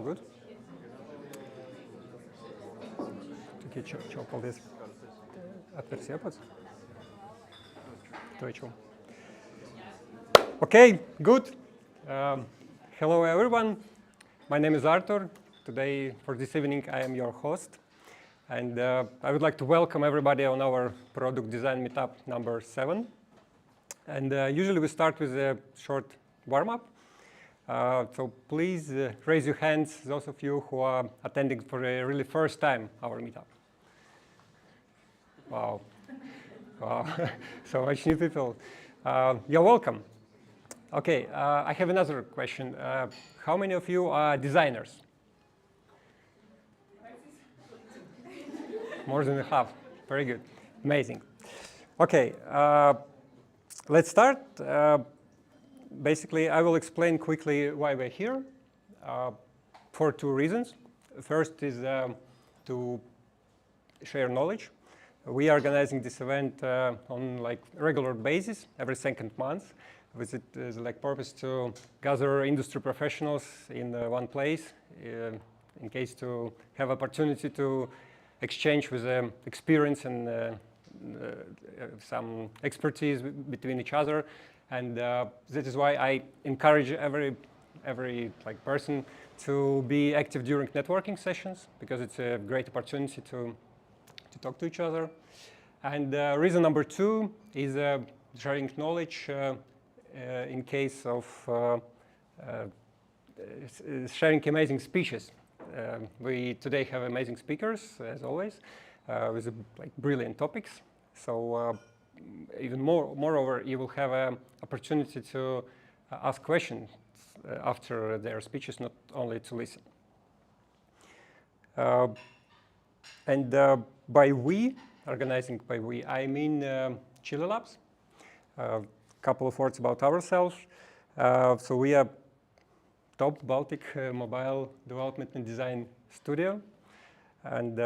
All good? Taigi čia paldies atversija pats. Okay, good. Hello everyone. My name is Artur. Today, for this evening, I am your host. And I would like to welcome everybody on our Product Design Meetup number 7. And usually we start with a short warm-up. So please raise your hands, those of you who are attending for the really first time our meetup. Wow. Wow. So much new people. You're welcome. Okay, I have another question. How many of you are designers? More than half. Very good. Amazing. Okay, let's start. Basically, I will explain quickly why we're here for two reasons. First is to share knowledge. We are organizing this event on regular basis every second month with the purpose to gather industry professionals in one place in case to have opportunity to exchange with experience and some expertise between each other. And that is why I encourage every person to be active during networking sessions, because it's a great opportunity to talk to each other. And reason number two is sharing knowledge in case of sharing amazing speeches. We today have amazing speakers, as always, with brilliant topics. So even moreover, you will have an opportunity to ask questions after their speeches, not only to listen. And by we, organizing by we, I mean Chile Labs. A couple of words about ourselves. So we are top Baltic mobile development and design studio. And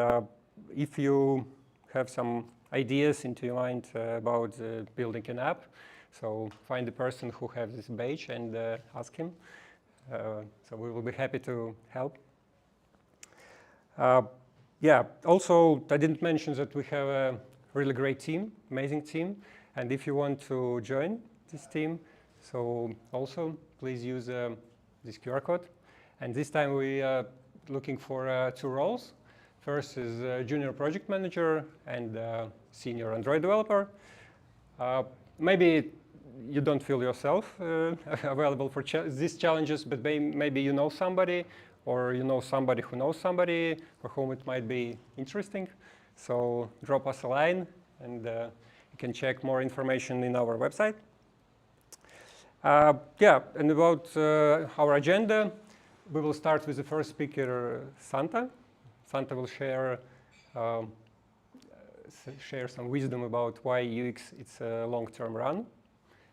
if you have some ideas into your mind about building an app, so find the person who has this badge and ask him. So we will be happy to help. Yeah, also I didn't mention that we have a really great team, amazing team. And if you want to join this team, so also please use this QR code. And this time we are looking for two roles. First is junior project manager and senior Android developer. Maybe you don't feel yourself available for these challenges, but maybe you know somebody, or you know somebody who knows somebody for whom it might be interesting. So drop us a line, and you can check more information in our website. Yeah, and about our agenda, we will start with the first speaker, Santa. Santa will share some wisdom about why UX is a long-term run.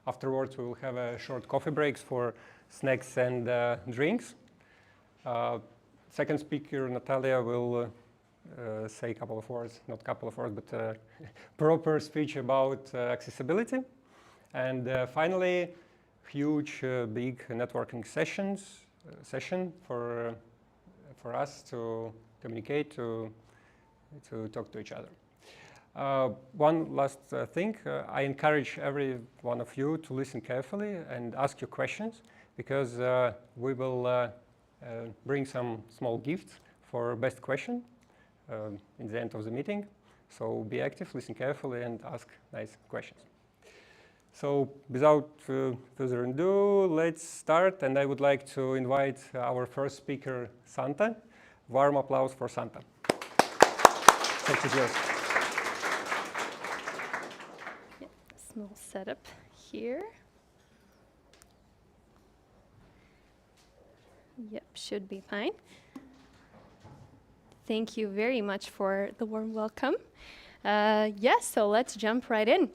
Afterwards, we will have a short coffee breaks for snacks and drinks. Second speaker, Natalia, will say a couple of words, not a couple of words, but proper speech about accessibility. And finally, huge, big networking session for us to communicate, to talk to each other. One last thing, I encourage every one of you to listen carefully and ask your questions, because we will bring some small gifts for best question in the end of the meeting. So be active, listen carefully, and ask nice questions. So without further ado, let's start. And I would like to invite our first speaker, Santa. Warm applause for Santa. Thank you, yours. Yeah, small setup here. Yep, should be fine. Thank you very much for the warm welcome. Yes, so let's jump right in.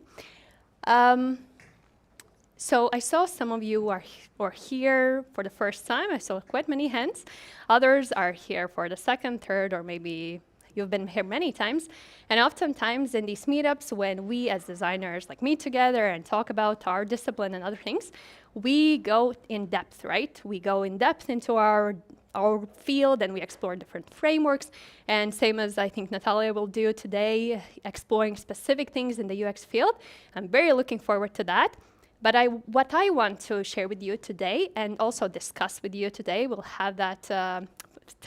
So I saw some of you are here for the first time. I saw quite many hands. Others are here for the second, third, or maybe you've been here many times. And oftentimes in these meetups, when we as designers meet together and talk about our discipline and other things, we go in depth, right? We go in depth into our our field, and we explore different frameworks. And same as I think Natalia will do today, exploring specific things in the UX field. I'm very looking forward to that. But what I want to share with you today and also discuss with you today, we'll have that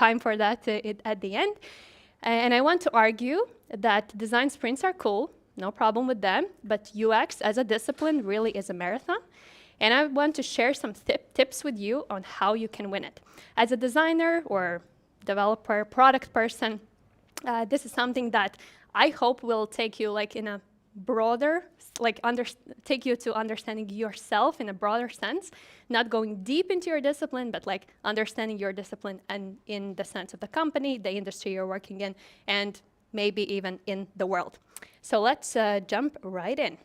time for that at the end. And I want to argue that design sprints are cool, no problem with them, but UX as a discipline really is a marathon. And I want to share some tips with you on how you can win it. As a designer or developer, product person, this is something that I hope will take you like in a broader, like take you to understanding yourself in a broader sense, not going deep into your discipline, but like understanding your discipline and in the sense of the company, the industry you're working in, and maybe even in the world. So let's jump right in.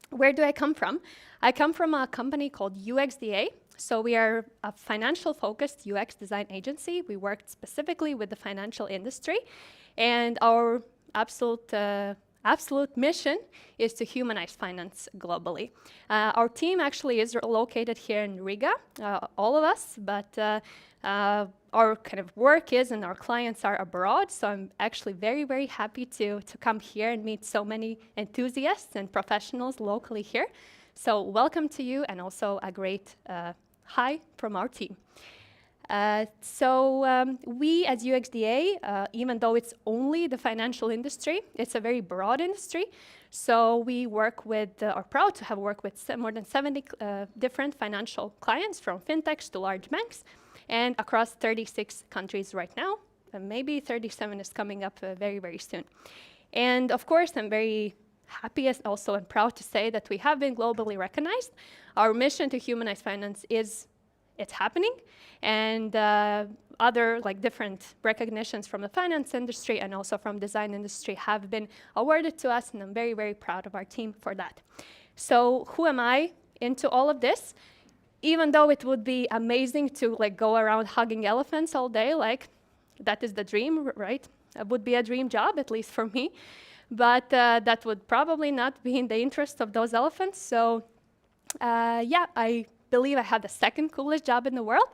Where do I come from? I come from a company called UXDA. So we are a financial-focused UX design agency. We work specifically with the financial industry. And our absolute mission is to humanize finance globally. Our team actually is located here in Riga, all of us, but our kind of work is and our clients are abroad. So I'm actually very, very happy to come here and meet so many enthusiasts and professionals locally here. So welcome to you, and also a great hi from our team. We as UXDA, even though it's only the financial industry, it's a very broad industry. So we work with, are proud to have worked with more than 70 different financial clients, from fintechs to large banks, and across 36 countries right now. Maybe 37 is coming up very, very soon. And of course, I'm very happy also and proud to say that we have been globally recognized. Our mission to humanize finance it's happening, and other like different recognitions from the finance industry and also from design industry have been awarded to us, and I'm very, very proud of our team for that. So who am I into all of this? Even though it would be amazing to like go around hugging elephants all day, like that is the dream, right? It would be a dream job, at least for me, but that would probably not be in the interest of those elephants. So yeah, I believe I have the second coolest job in the world.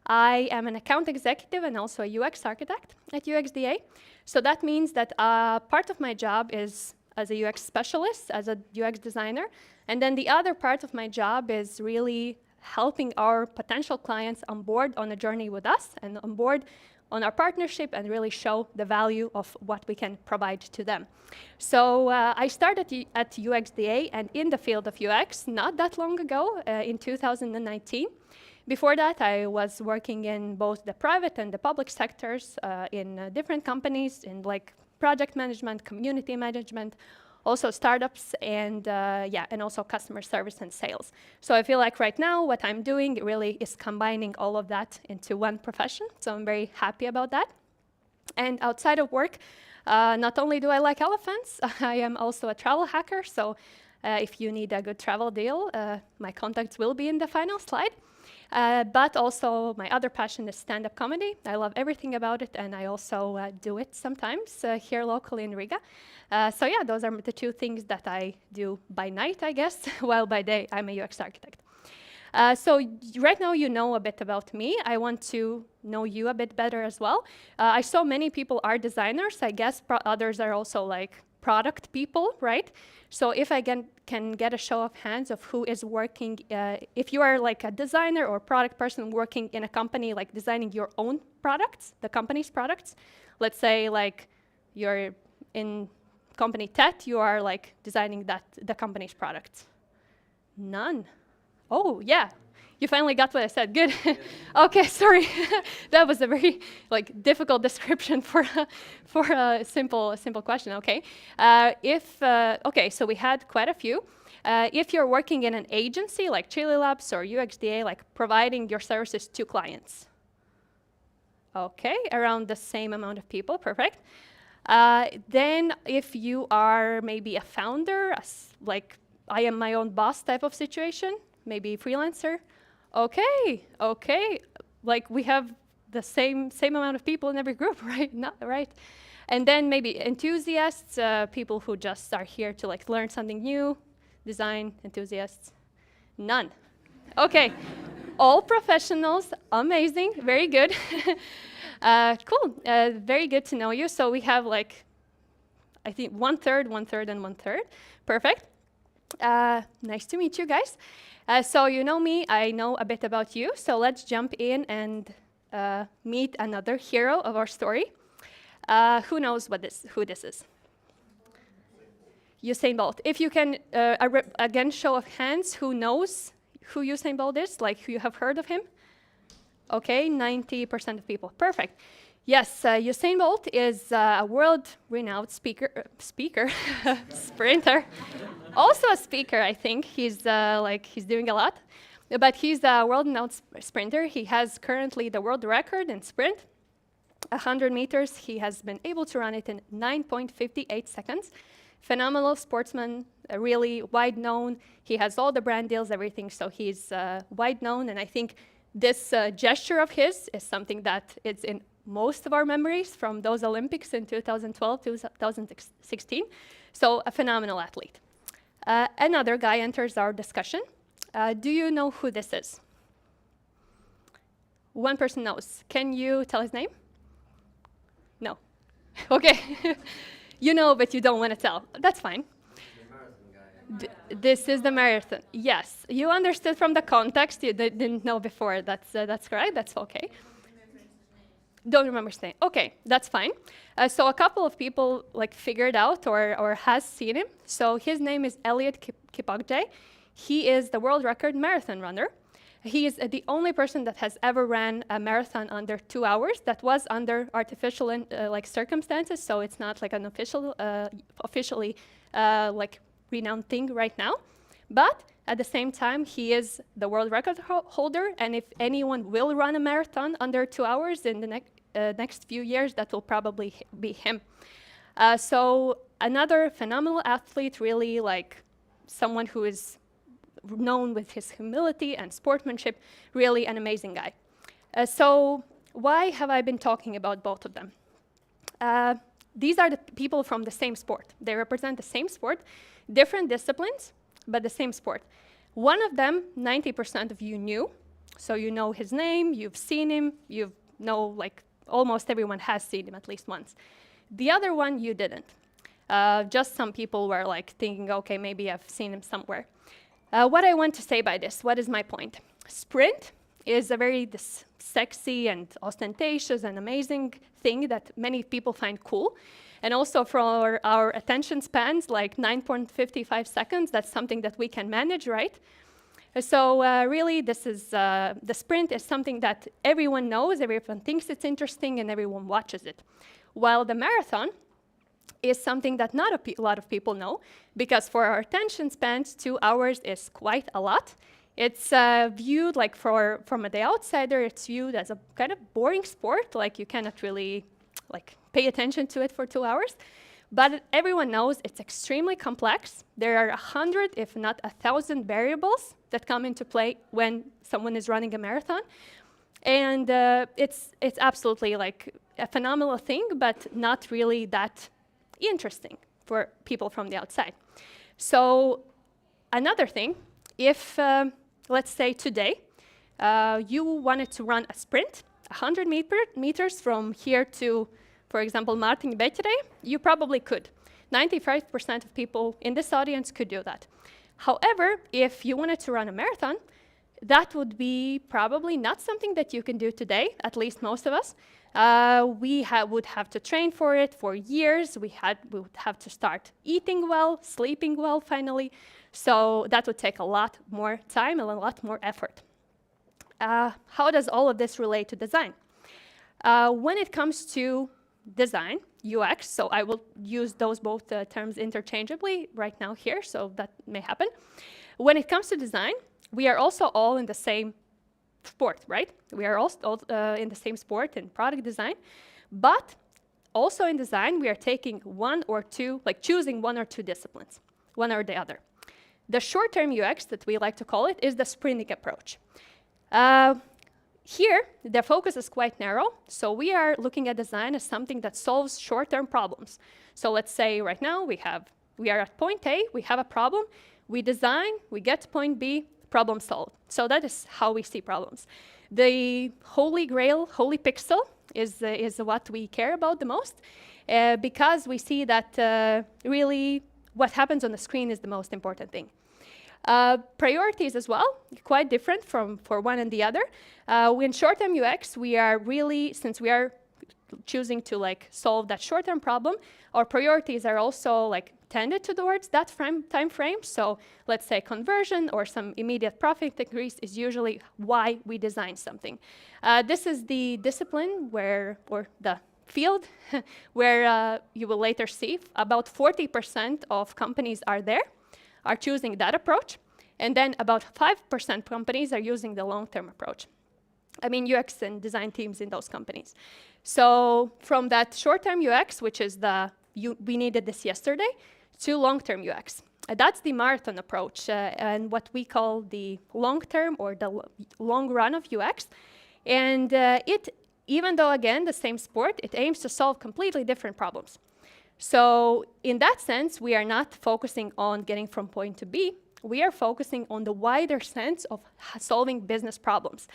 I am an account executive and also a UX architect at UXDA. So that means that part of my job is as a UX specialist, as a UX designer. And then the other part of my job is really helping our potential clients on board on a journey with us and on board on our partnership and really show the value of what we can provide to them. So I started at UXDA and in the field of UX not that long ago, in 2019. Before that, I was working in both the private and the public sectors in different companies in like project management, community management, also startups, and and also customer service and sales. So I feel like right now what I'm doing really is combining all of that into one profession. So I'm very happy about that. And outside of work, not only do I like elephants, I am also a travel hacker. So if you need a good travel deal, my contacts will be in the final slide. But also my other passion is stand-up comedy. I love everything about it, and I also do it sometimes here locally in Riga. So yeah, those are the two things that I do by night, I guess, while by day I'm a UX architect. So right now you know a bit about me. I want to know you a bit better as well. I saw many people are designers. I guess others are also like product people, right? So if I can get a show of hands of who is working, if you are like a designer or product person working in a company, like designing your own products, the company's products. Let's say like you're in company TET, you are like designing the company's products. None. Oh yeah, you finally got what I said. Good. Okay, sorry. That was a very like difficult description for a simple question. Okay. Okay, so we had quite a few. If you're working in an agency like Chili Labs or UXDA, like providing your services to clients. Okay, around the same amount of people. Perfect. Then if you are maybe a founder, like I am my own boss type of situation, maybe freelancer. Okay, like we have the same amount of people in every group, right? Not right. And then maybe enthusiasts, people who just are here to like learn something new, design enthusiasts. None. Okay, All professionals, amazing, very good. Cool, very good to know you. So we have like, I think 1/3, 1/3, and 1/3. Perfect. Nice to meet you guys. So you know me, I know a bit about you. So let's jump in and meet another hero of our story. Who knows who this is? Usain Bolt. If you can, again, show of hands, who knows who Usain Bolt is? Like, who you have heard of him? Okay, 90% of people. Perfect. Yes, Usain Bolt is a world-renowned sprinter. Also a speaker, I think. He's doing a lot. But he's a world-renowned sprinter. He has currently the world record in sprint. 100 meters, he has been able to run it in 9.58 seconds. Phenomenal sportsman, really wide known. He has all the brand deals, everything, so he's wide known. And I think this gesture of his is something that is in most of our memories from those Olympics in 2012, 2016. So a phenomenal athlete. Another guy enters our discussion. Do you know who this is? One person knows. Can you tell his name? No. Okay. You know, but you don't want to tell. That's fine. This is the marathon. Yes. You understood from the context. You didn't know before. That's correct. That's okay. Don't remember his name. Okay, that's fine. So a couple of people like figured out or has seen him. So his name is Eliud Kipchoge. He is the world record marathon runner. He is the only person that has ever ran a marathon under 2 hours. That was under artificial circumstances, so it's not like an officially renowned thing right now. But at the same time, he is the world record holder, and if anyone will run a marathon under 2 hours in the next few years, that will probably be him. So another phenomenal athlete, really like someone who is known with his humility and sportsmanship, really an amazing guy. So why have I been talking about both of them? These are the people from the same sport. They represent the same sport, different disciplines, but the same sport. One of them, 90% of you knew, so you know his name, you've seen him, you know, like almost everyone has seen him at least once. The other one, you didn't. Just some people were like thinking, okay, maybe I've seen him somewhere. What I want to say by this, what is my point? Sprint is a very sexy and ostentatious and amazing thing that many people find cool. And also for our attention spans, like 9.55 seconds, that's something that we can manage, right? So really, this is the sprint is something that everyone knows, everyone thinks it's interesting, and everyone watches it. While the marathon is something that not a lot of people know, because for our attention spans, 2 hours is quite a lot. It's viewed like from the outsider, it's viewed as a kind of boring sport, like you cannot really like pay attention to it for 2 hours. But everyone knows it's extremely complex. There are 100, if not 1,000 variables that come into play when someone is running a marathon. And it's absolutely like a phenomenal thing, but not really that interesting for people from the outside. So another thing, if let's say today you wanted to run a sprint, 100 meters from here to, for example, Santa Paegle, you probably could. 95% of people in this audience could do that. However, if you wanted to run a marathon, that would be probably not something that you can do today, at least most of us. We would have to train for it for years. We would have to start eating well, sleeping well, finally. So that would take a lot more time and a lot more effort. How does all of this relate to design? When it comes to design, UX, so I will use those both terms interchangeably right now here, so that may happen. When it comes to design, we are also all in the same sport, right? We are all in the same sport in product design, but also in design, we are taking one or two, like choosing one or two disciplines, one or the other. The short-term UX that we like to call it is the sprinting approach. Here, the focus is quite narrow, so we are looking at design as something that solves short-term problems. So let's say right now we are at point A, we have a problem, we design, we get to point B, problem solved. So that is how we see problems. The holy grail, holy pixel, is what we care about the most, because we see that really what happens on the screen is the most important thing. Priorities as well, quite different for one and the other. In short-term UX, we are really, since we are choosing to like solve that short-term problem, our priorities are also like tended towards that time frame. So let's say conversion or some immediate profit increase is usually why we design something. This is the discipline where, or the field where you will later see about 40% of companies are choosing that approach, and then about 5% companies are using the long-term approach. I mean UX and design teams in those companies. So from that short-term UX, which is we needed this yesterday, to long-term UX. That's the marathon approach and what we call the long-term or the long run of UX. And even though, again, the same sport, it aims to solve completely different problems. So in that sense, we are not focusing on getting from point to B. We are focusing on the wider sense of solving business problems.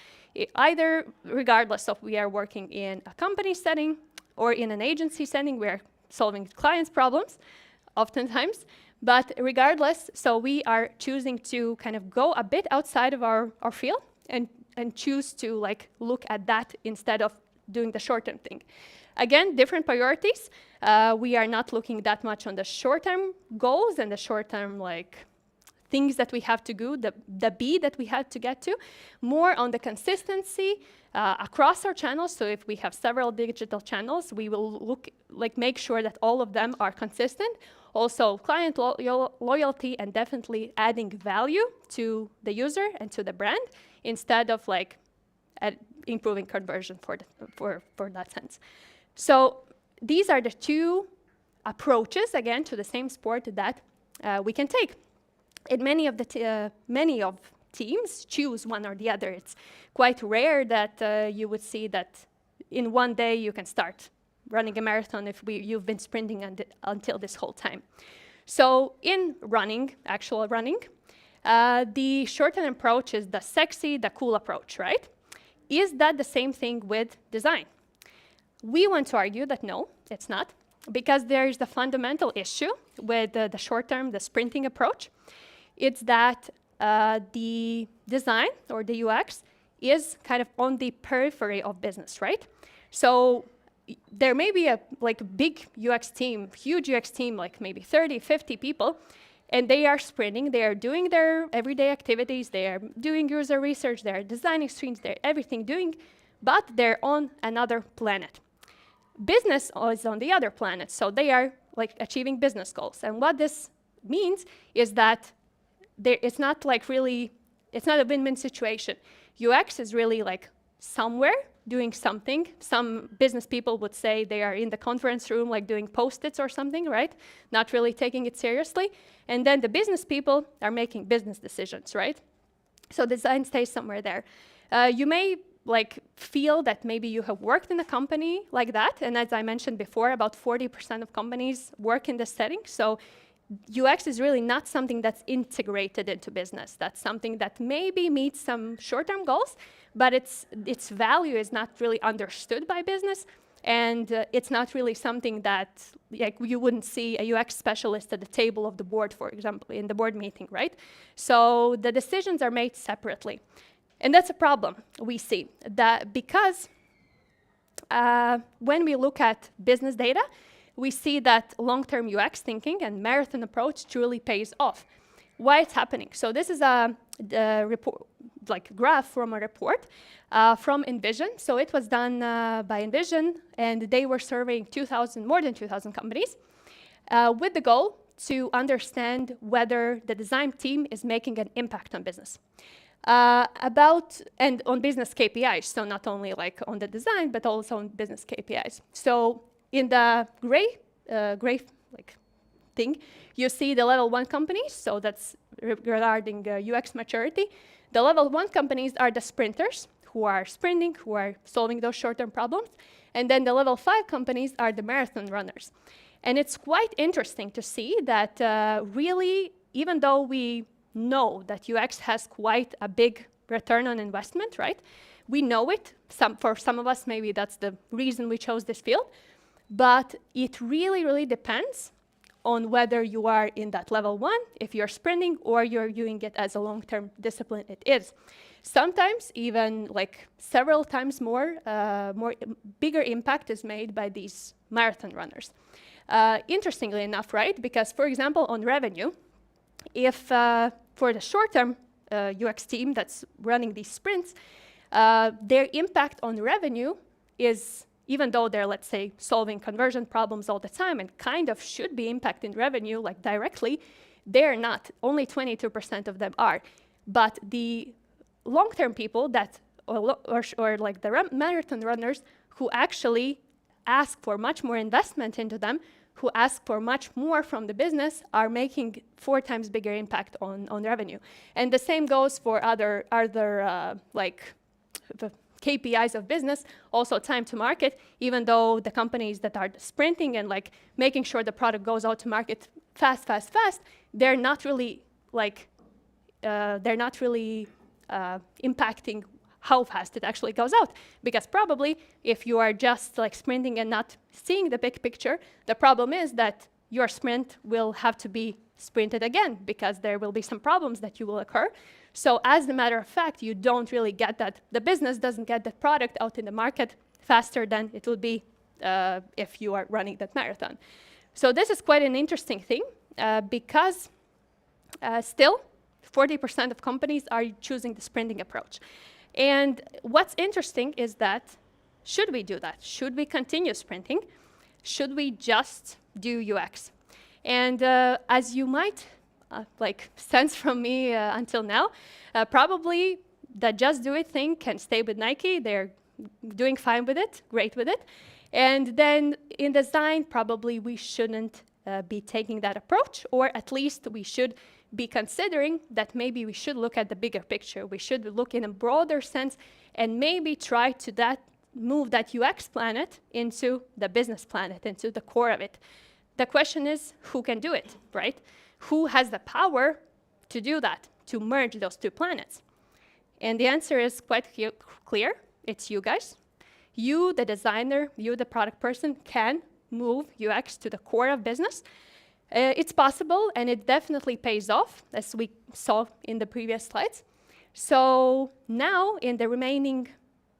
Either regardless of we are working in a company setting or in an agency setting, we are solving clients' problems oftentimes. But regardless, so we are choosing to kind of go a bit outside of our field and choose to like look at that instead of doing the short-term thing. Again, different priorities. We are not looking that much on the short-term goals and the short-term like things that we have to do, the B that we had to get to, more on the consistency across our channels. So if we have several digital channels, we will make sure that all of them are consistent. Also, client loyalty and definitely adding value to the user and to the brand instead of like improving conversion for that sense. So these are the two approaches, again, to the same sport that we can take. And many of teams choose one or the other. It's quite rare that you would see that in one day you can start running a marathon if you've been sprinting until this whole time. So in running, actual running, the short-term approach is the sexy, the cool approach, right? Is that the same thing with design? We want to argue that no, it's not, because there is the fundamental issue with the short-term, the sprinting approach. It's that the design or the UX is kind of on the periphery of business, right? So there may be a big UX team, huge UX team, like maybe 30, 50 people, and they are sprinting, they are doing their everyday activities, they are doing user research, they are designing screens, they're everything doing, but they're on another planet. Business is on the other planet, so they are like achieving business goals. And what this means is that it's not like really, it's not a win-win situation. UX is really like somewhere doing something. Some business people would say they are in the conference room, like doing Post-its or something, right? Not really taking it seriously. And then the business people are making business decisions, right? So design stays somewhere there. You may like feel that maybe you have worked in a company like that. And as I mentioned before, about 40% of companies work in this setting. So UX is really not something that's integrated into business. That's something that maybe meets some short-term goals, but its value is not really understood by business. And it's not really something that like you wouldn't see a UX specialist at the table of the board, for example, in the board meeting, right? So the decisions are made separately. And that's a problem we see, that because when we look at business data, we see that long-term UX thinking and marathon approach truly pays off. Why it's happening? So this is a report, like graph from a report from Envision. So it was done by Envision, and they were surveying more than 2,000 companies with the goal to understand whether the design team is making an impact on business. And on business KPIs, so not only like on the design, but also on business KPIs. So in the gray thing, you see the level 1 companies, so that's regarding UX maturity. The level 1 companies are the sprinters, who are sprinting, who are solving those short-term problems. And then the level 5 companies are the marathon runners. And it's quite interesting to see that really, even though we know that UX has quite a big return on investment, right? We know it. For some of us, maybe that's the reason we chose this field. But it really, really depends on whether you are in that level 1, if you're sprinting, or you're doing it as a long-term discipline it is. Sometimes even like several times bigger impact is made by these marathon runners. Interestingly enough, right? Because for example, on revenue, if for the short-term UX team that's running these sprints, their impact on revenue is, even though they're, let's say, solving conversion problems all the time and kind of should be impacting revenue like directly, they're not. Only 22% of them are. But the long-term people that, or like the marathon runners who actually ask for much more investment into them, who ask for much more from the business, are making 4 times bigger impact on revenue. And the same goes for other like the KPIs of business, also time to market, even though the companies that are sprinting and like making sure the product goes out to market fast, they're not really impacting how fast it actually goes out. Because probably if you are just like sprinting and not seeing the big picture, the problem is that your sprint will have to be sprinted again because there will be some problems that will occur. So as a matter of fact, you don't really get that. The business doesn't get that product out in the market faster than it would be if you are running that marathon. So this is quite an interesting thing because still 40% of companies are choosing the sprinting approach. And what's interesting is that, should we do that? Should we continue sprinting? Should we just do UX? And as you might sense from me until now, probably the just do it thing can stay with Nike. They're doing fine with it, great with it. And then in design, probably we shouldn't be taking that approach, or at least we should be considering that maybe we should look at the bigger picture. We should look in a broader sense and maybe try to move that UX planet into the business planet, into the core of it. The question is, who can do it, right? Who has the power to do that, to merge those 2 planets? And the answer is quite clear. It's you guys. You, the designer, you, the product person, can move UX to the core of business. It's possible, and it definitely pays off, as we saw in the previous slides. So now, in the remaining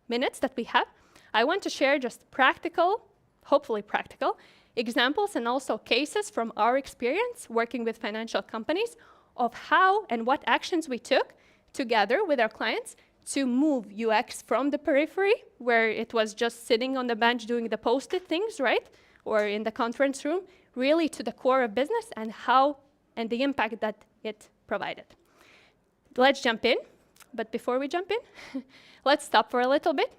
minutes that we have, I want to share just practical, hopefully practical, examples and also cases from our experience working with financial companies of how and what actions we took together with our clients to move UX from the periphery, where it was just sitting on the bench doing the post-it things, right? Or in the conference room, really to the core of business and how and the impact that it provided. Let's jump in. But before we jump in, let's stop for a little bit.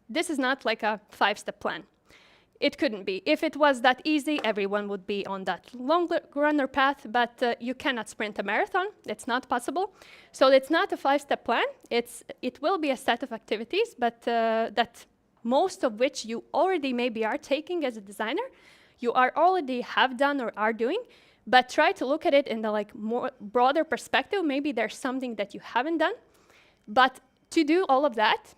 This is not like a 5-step plan. It couldn't be. If it was that easy, everyone would be on that long runner path, but you cannot sprint a marathon. It's not possible. So it's not a 5-step plan. It will be a set of activities, but that most of which you already maybe are taking as a designer, you are already have done or are doing, but try to look at it in the more broader perspective. Maybe there's something that you haven't done. But to do all of that,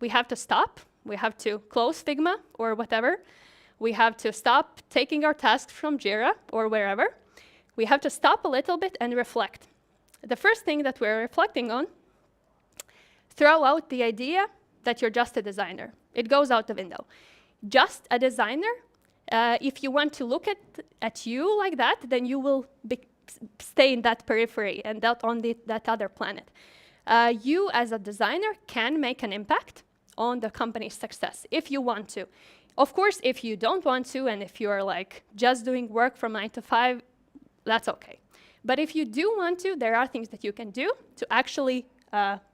we have to stop. We have to close Figma or whatever. We have to stop taking our tasks from Jira or wherever. We have to stop a little bit and reflect. The first thing that we're reflecting on, throw out the idea that you're just a designer. It goes out the window. Just a designer, if you want to look at you like that, then you will stay in that periphery and that on that other planet. You as a designer can make an impact on the company's success if you want to. Of course, if you don't want to, and if you're just doing work from 9 to 5, that's okay. But if you do want to, there are things that you can do to actually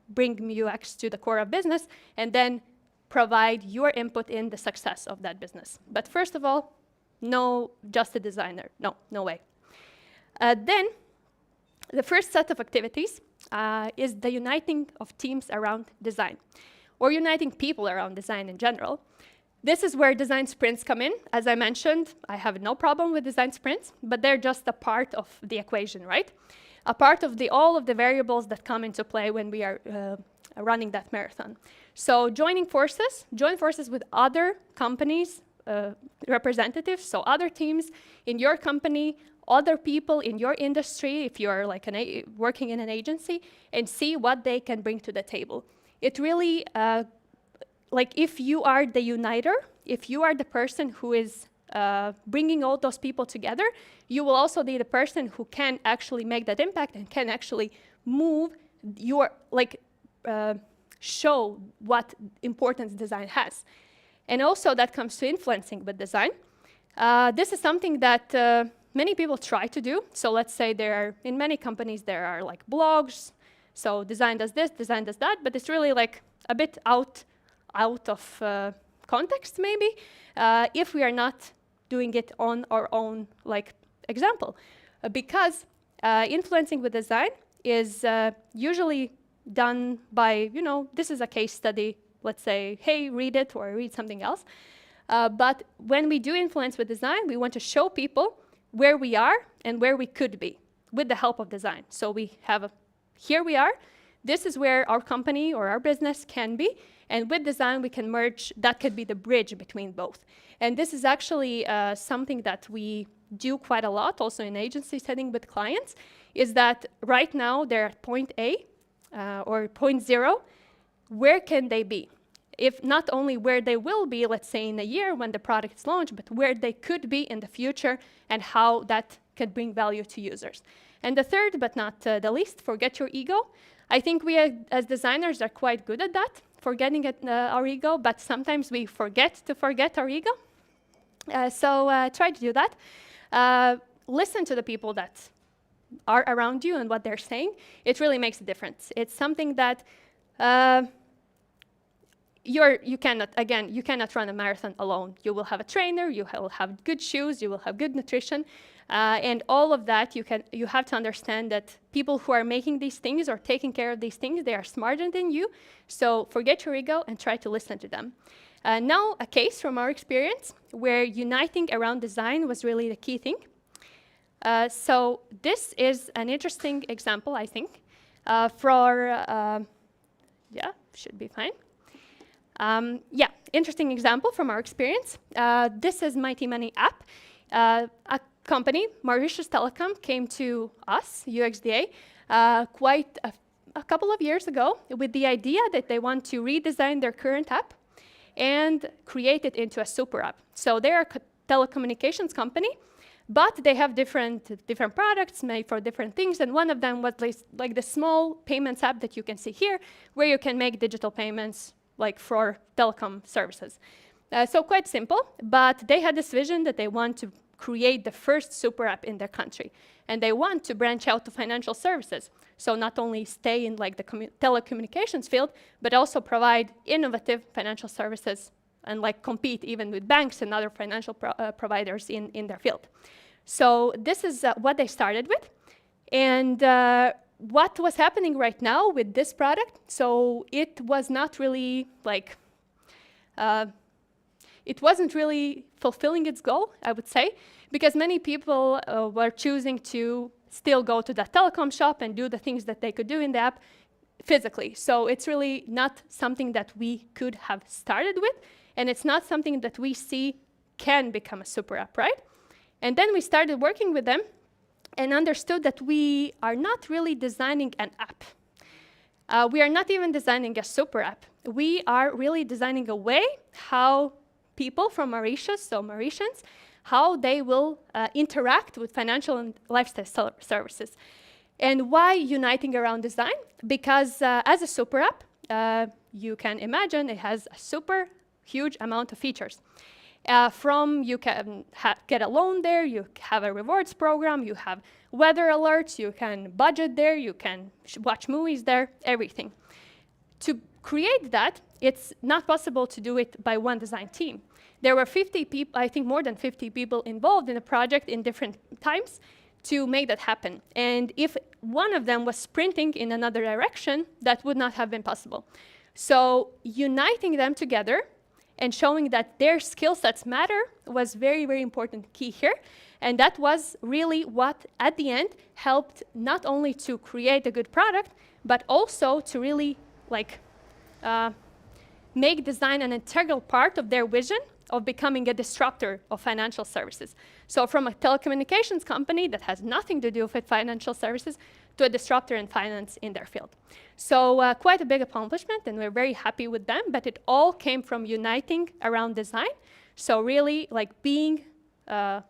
bring UX to the core of business and then provide your input in the success of that business. But first of all, no, just a designer. No way. Then, the first set of activities is the uniting of teams around design, or uniting people around design in general. This is where design sprints come in. As I mentioned, I have no problem with design sprints, but they're just a part of the equation, right? A part of all of the variables that come into play when we are running that marathon. So join forces with other companies, representatives, so other teams in your company, other people in your industry, if you're like working in an agency, and see what they can bring to the table. It really, like if you are the uniter, if you are the person who is bringing all those people together, you will also be the person who can actually make that impact and can actually move your, show what importance design has. And also that comes to influencing with design. This is something that many people try to do. So let's say in many companies there are like blogs. So design does this, design does that, but it's really like a bit out of context maybe, if we are not doing it on our own like example. Because influencing with design is usually done by, this is a case study, let's say, hey, read it or read something else. But when we do influence with design, we want to show people where we are and where we could be with the help of design. So we have here we are, this is where our company or our business can be, and with design we can merge, that could be the bridge between both. And this is actually something that we do quite a lot also in agency setting with clients, is that right now they're at point A or point 0, where can they be? If not only where they will be, let's say in a year when the product is launched, but where they could be in the future and how that could bring value to users. And the third, but not the least, forget your ego. I think we as designers are quite good at that, forgetting our ego, but sometimes we forget to forget our ego. So try to do that. Listen to the people that are around you and what they're saying. It really makes a difference. It's something that you cannot run a marathon alone. You will have a trainer, you will have good shoes, you will have good nutrition, and all of that you have to understand that people who are making these things or taking care of these things, they are smarter than you. So forget your ego and try to listen to them. Now a case from our experience where uniting around design was really the key thing. So this is an interesting example, I think, should be fine. Interesting example from our experience. This is Mighty Money app. A company, Mauritius Telecom, came to us, UXDA, quite a couple of years ago with the idea that they want to redesign their current app and create it into a super app. So they're a telecommunications company, but they have different products made for different things, and one of them was like the small payments app that you can see here, where you can make digital payments like for telecom services. So quite simple, but they had this vision that they want to create the first super app in their country, and they want to branch out to financial services. So not only stay in like the telecommunications field, but also provide innovative financial services and like compete even with banks and other financial providers in their field. So this is what they started with. And what was happening right now with this product, so it was not really like, it wasn't really fulfilling its goal, I would say, because many people were choosing to still go to that telecom shop and do the things that they could do in the app physically. So it's really not something that we could have started with, and it's not something that we see can become a super app, right? And then we started working with them and understood that we are not really designing an app. We are not even designing a super app. We are really designing a way how people from Mauritius, so Mauritians, how they will interact with financial and lifestyle services. And why uniting around design? Because as a super app, you can imagine it has a super huge amount of features. From you can get a loan there, you have a rewards program, you have weather alerts, you can budget there, you can watch movies there, everything. To create that, it's not possible to do it by one design team. There were 50 people, I think more than 50 people involved in the project in different times to make that happen. And if one of them was sprinting in another direction, that would not have been possible. So uniting them together and showing that their skill sets matter was very, very important key here. And that was really what, at the end, helped not only to create a good product, but also to really make design an integral part of their vision of becoming a disruptor of financial services. So from a telecommunications company that has nothing to do with financial services to a disruptor in finance in their field. So quite a big accomplishment, and we're very happy with them, but it all came from uniting around design. So really being,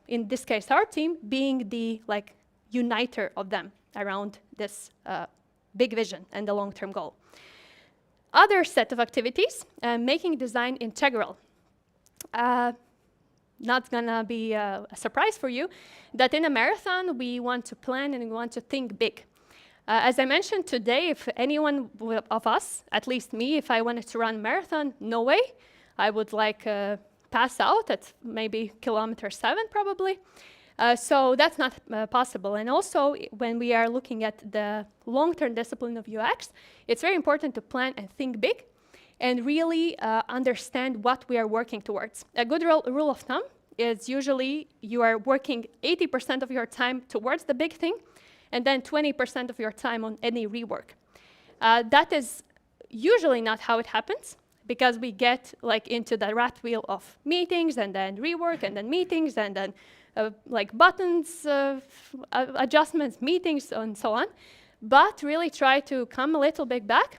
in this case our team, being the uniter of them around this big vision and the long-term goal. Other set of activities, making design integral. Not gonna be a surprise for you that in a marathon we want to plan and we want to think big. As I mentioned today, if anyone of us, at least me, if I wanted to run a marathon, no way. I would pass out at maybe kilometer 7 probably. So that's not possible. And also, when we are looking at the long-term discipline of UX, it's very important to plan and think big and really understand what we are working towards. A good rule of thumb is usually you are working 80% of your time towards the big thing, and then 20% of your time on any rework. That is usually not how it happens, because we get into the rat wheel of meetings and then rework and then meetings and then buttons, adjustments, meetings, and so on. But really try to come a little bit back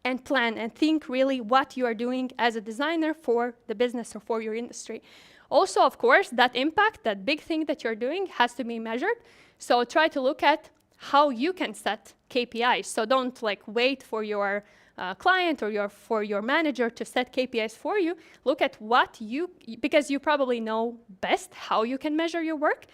and plan and think really what you are doing as a designer for the business or for your industry. Also, of course, that impact, that big thing that you're doing has to be measured. So try to look at how you can set KPIs. So don't wait for your client or for your manager to set KPIs for you. Look at because you probably know best how you can measure your work,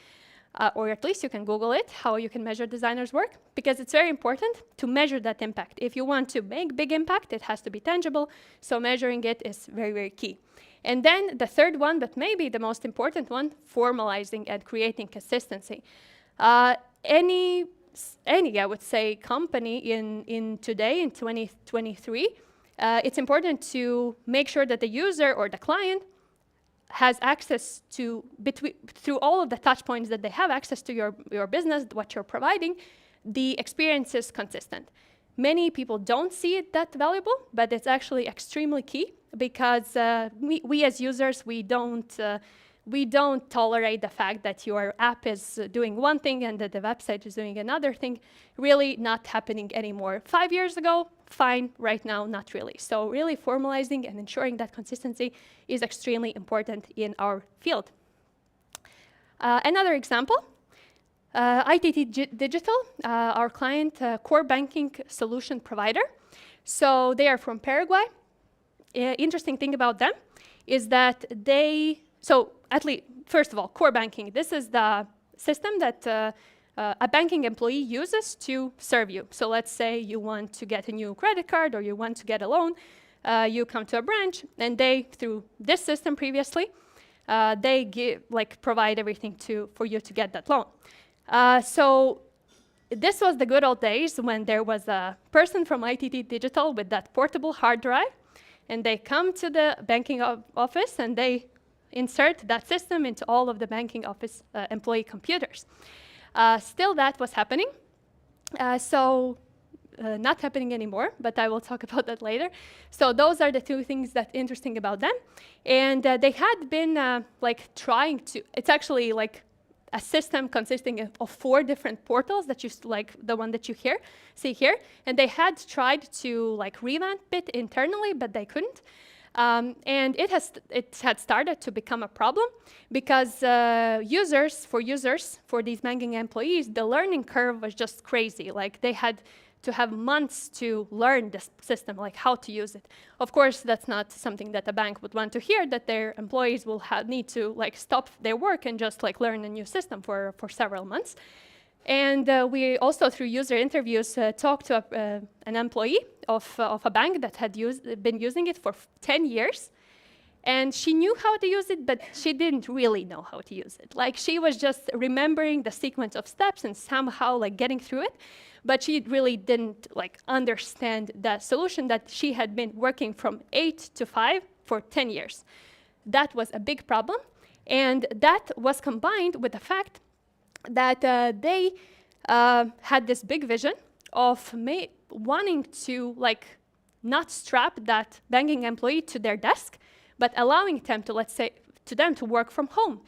or at least you can Google it, how you can measure designers' work, because it's very important to measure that impact. If you want to make big impact, it has to be tangible, so measuring it is very, very key. And then the third one, but maybe the most important one, formalizing and creating consistency. Any, I would say, company in today, in 2023, it's important to make sure that the user or the client has access to, through all of the touch points that they have access to your business, what you're providing, the experience is consistent. Many people don't see it that valuable, but it's actually extremely key, because we as users, we don't tolerate the fact that your app is doing one thing and that the website is doing another thing. Really not happening anymore. 5 years ago, fine. Right now, not really. So really formalizing and ensuring that consistency is extremely important in our field. Another example, ITT Digital, our client, core banking solution provider. So they are from Paraguay. Interesting thing about them is that first of all, core banking. This is the system that a banking employee uses to serve you. So let's say you want to get a new credit card or you want to get a loan. You come to a branch, and they, through this system previously, they provide everything for you to get that loan. So this was the good old days when there was a person from ITT Digital with that portable hard drive, and they come to the banking office and they insert that system into all of the banking office employee computers. Still that was happening. Not happening anymore, but I will talk about that later. So those are the two things that interesting about them. And they had been trying to, it's actually a system consisting of 4 different portals that you the one that you see here. And they had tried to revamp it internally, but they couldn't. And it had started to become a problem because for these banking employees, the learning curve was just crazy. They had to have months to learn this system, how to use it. Of course, that's not something that a bank would want to hear, that their employees will need to stop their work and just learn a new system for several months. And we also, through user interviews, talked to an employee of a bank that had been using it for 10 years. And she knew how to use it, but she didn't really know how to use it. She was just remembering the sequence of steps and somehow getting through it. But she really didn't understand the solution that she had been working from 8 to 5 for 10 years. That was a big problem. And that was combined with the fact that they had this big vision of wanting to not strap that banking employee to their desk, but allowing them to, let's say, to work from home.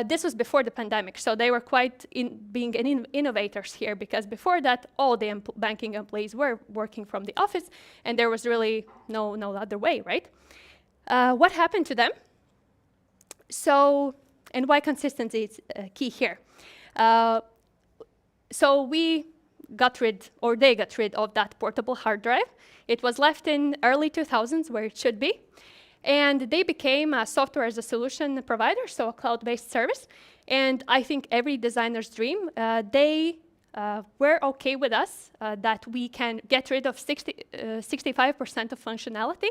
This was before the pandemic, so they were quite being innovators here, because before that, all the banking employees were working from the office, and there was really no other way, right? What happened to them? So, and why consistency is key here. So we got rid, or they got rid of that portable hard drive. It was left in early 2000s where it should be. And they became a software as a solution provider, so a cloud-based service. And I think every designer's dream, they were okay with us that we can get rid of 65% of functionality.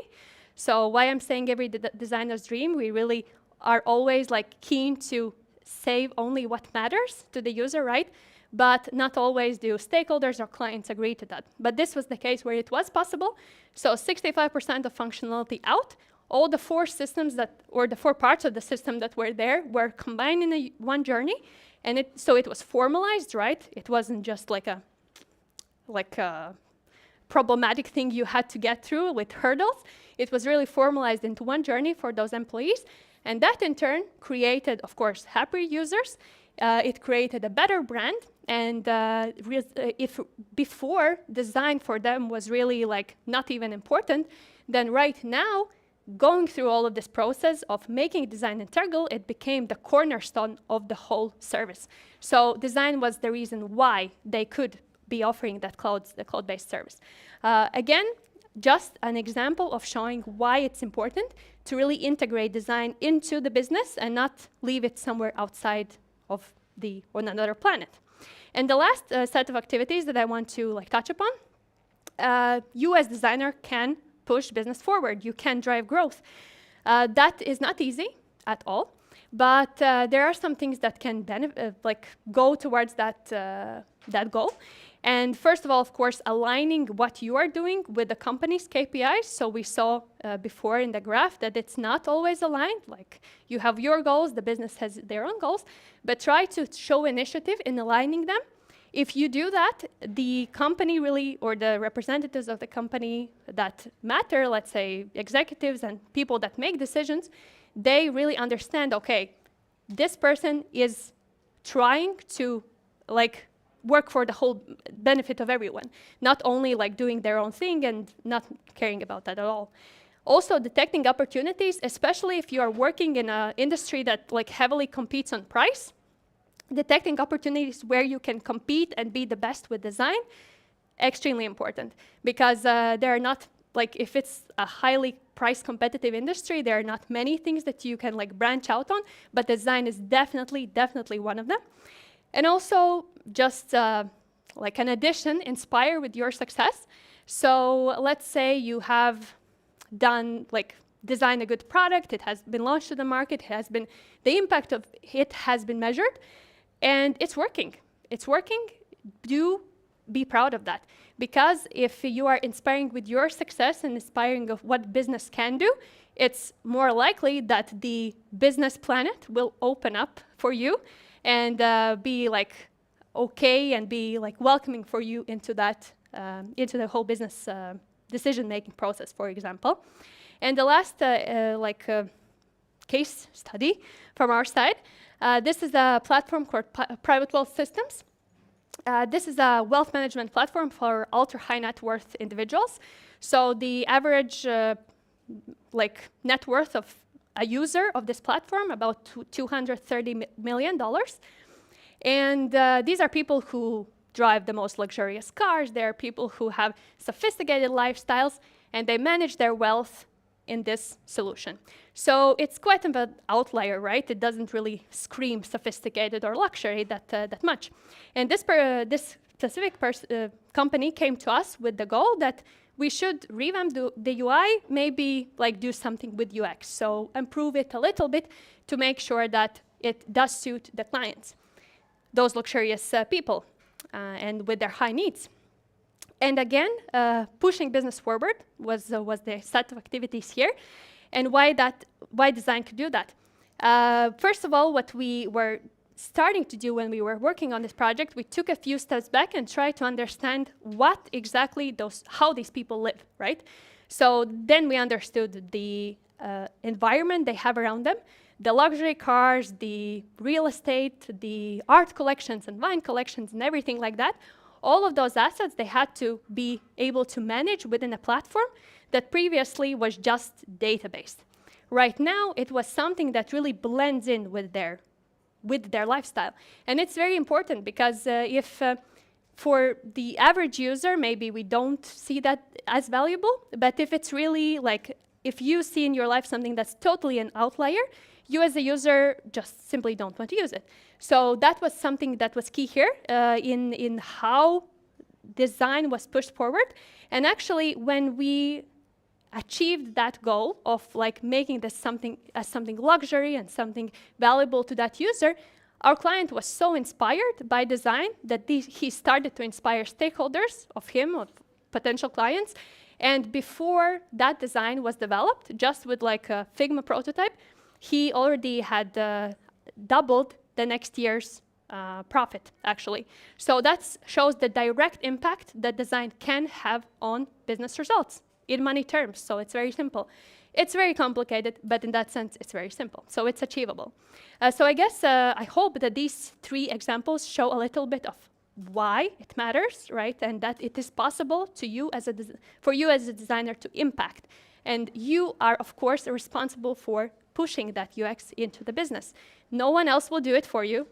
So why I'm saying every designer's dream, we really are always keen to save only what matters to the user, right? But not always do stakeholders or clients agree to that. But this was the case where it was possible. So 65% of functionality out. All the four systems or the four parts of the system that were there were combined in one journey. And so it was formalized, right? It wasn't just like a problematic thing you had to get through with hurdles. It was really formalized into one journey for those employees. And that in turn created, of course, happier users. It created a better brand. And if before design for them was really not even important, then right now, going through all of this process of making design integral, it became the cornerstone of the whole service. So design was the reason why they could be offering that cloud-based service. Again, just an example of showing why it's important to really integrate design into the business and not leave it somewhere outside of on another planet. And the last set of activities that I want to touch upon, you as designer can push business forward. You can drive growth. That is not easy at all, but there are some things that can go towards that goal. And first of all, of course, aligning what you are doing with the company's KPIs. So we saw before in the graph that it's not always aligned. You have your goals, the business has their own goals, but try to show initiative in aligning them. If you do that, the company really, or the representatives of the company that matter, let's say executives and people that make decisions, they really understand, okay, this person is trying to work for the whole benefit of everyone, not only doing their own thing and not caring about that at all. Also detecting opportunities, especially if you are working in an industry that heavily competes on price. Detecting opportunities where you can compete and be the best with design, extremely important, because there are not, if it's a highly price competitive industry, there are not many things that you can branch out on, but design is definitely one of them. And also just an addition, inspire with your success. So let's say you have done design a good product, it has been launched to the market, the impact of it has been measured, and it's working. It's working. Do be proud of that. Because if you are inspiring with your success and inspiring of what business can do, it's more likely that the business planet will open up for you and be okay and be welcoming for you into that, into the whole business decision-making process, for example. And the last case study from our side, this is a platform called Private Wealth Systems. This is a wealth management platform for ultra-high net worth individuals. So the average net worth of a user of this platform, about $230 million. And these are people who drive the most luxurious cars. They are people who have sophisticated lifestyles, and they manage their wealth in this solution. So it's quite an outlier, right? It doesn't really scream sophisticated or luxury that much. And this specific company came to us with the goal that we should revamp the UI, maybe do something with UX. So improve it a little bit to make sure that it does suit the clients, those luxurious people, and with their high needs. And again, pushing business forward was the set of activities here. And why design could do that? First of all, what we were starting to do when we were working on this project, we took a few steps back and tried to understand what exactly how these people live, right? So then we understood the environment they have around them, the luxury cars, the real estate, the art collections and wine collections and everything like that. All of those assets they had to be able to manage within a platform that previously was just database. Right now, it was something that really blends in with their lifestyle. And it's very important because if for the average user, maybe we don't see that as valuable, but if it's really like, if you see in your life something that's totally an outlier, you as a user just simply don't want to use it. So that was something that was key here in how design was pushed forward. And actually, when we achieved that goal of like making this something luxury and something valuable to that user, our client was so inspired by design that he started to inspire stakeholders of potential clients. And before that design was developed, just with like a Figma prototype, he already had doubled the next year's profit, actually. So that shows the direct impact that design can have on business results in money terms. So it's very simple. It's very complicated, but in that sense, it's very simple. So it's achievable. So I guess I hope that these 3 examples show a little bit of why it matters, right? And that it is possible for you as a designer to impact. And you are, of course, responsible for pushing that UX into the business. No one else will do it for you,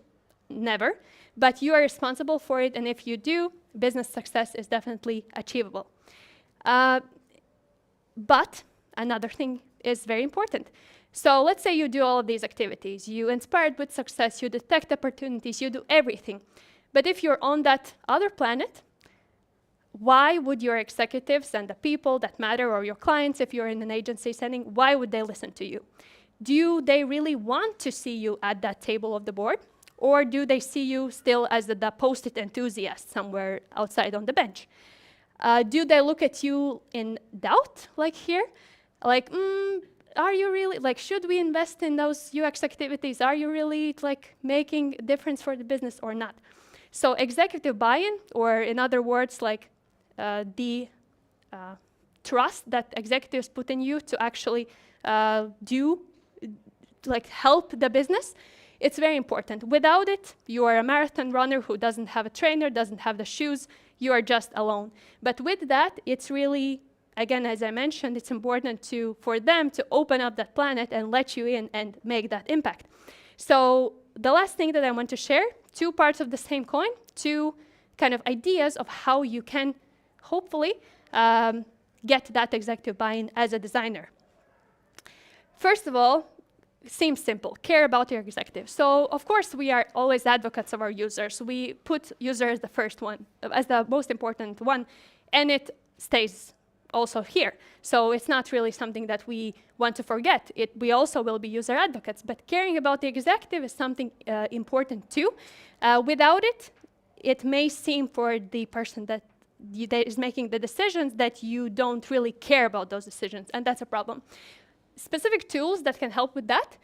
never, but you are responsible for it, and if you do, business success is definitely achievable. But another thing is very important. So let's say you do all of these activities, you inspired with success, you detect opportunities, you do everything. But if you're on that other planet, why would your executives and the people that matter, or your clients, if you're in an agency setting, why would they listen to you? Do they really want to see you at that table of the board? Or do they see you still as the post-it enthusiast somewhere outside on the bench? Do they look at you in doubt, like here? Like, are you really, like, should we invest in those UX activities? Are you really, like, making a difference for the business or not? So executive buy-in, or in other words, like, the trust that executives put in you to actually help the business, it's very important. Without it, you are a marathon runner who doesn't have a trainer, doesn't have the shoes, you are just alone. But with that, it's really, again, as I mentioned, it's important for them to open up that planet and let you in and make that impact. So the last thing that I want to share, 2 parts of the same coin, 2 kind of ideas of how you can hopefully get that executive buy-in as a designer. First of all, seems simple, care about your executive. So of course we are always advocates of our users. We put user as the first one, as the most important one, and it stays also here. So it's not really something that we want to forget. We also will be user advocates, but caring about the executive is something important too. Without it, it may seem for the person that is making the decisions that you don't really care about those decisions, and that's a problem. Specific tools that can help with that.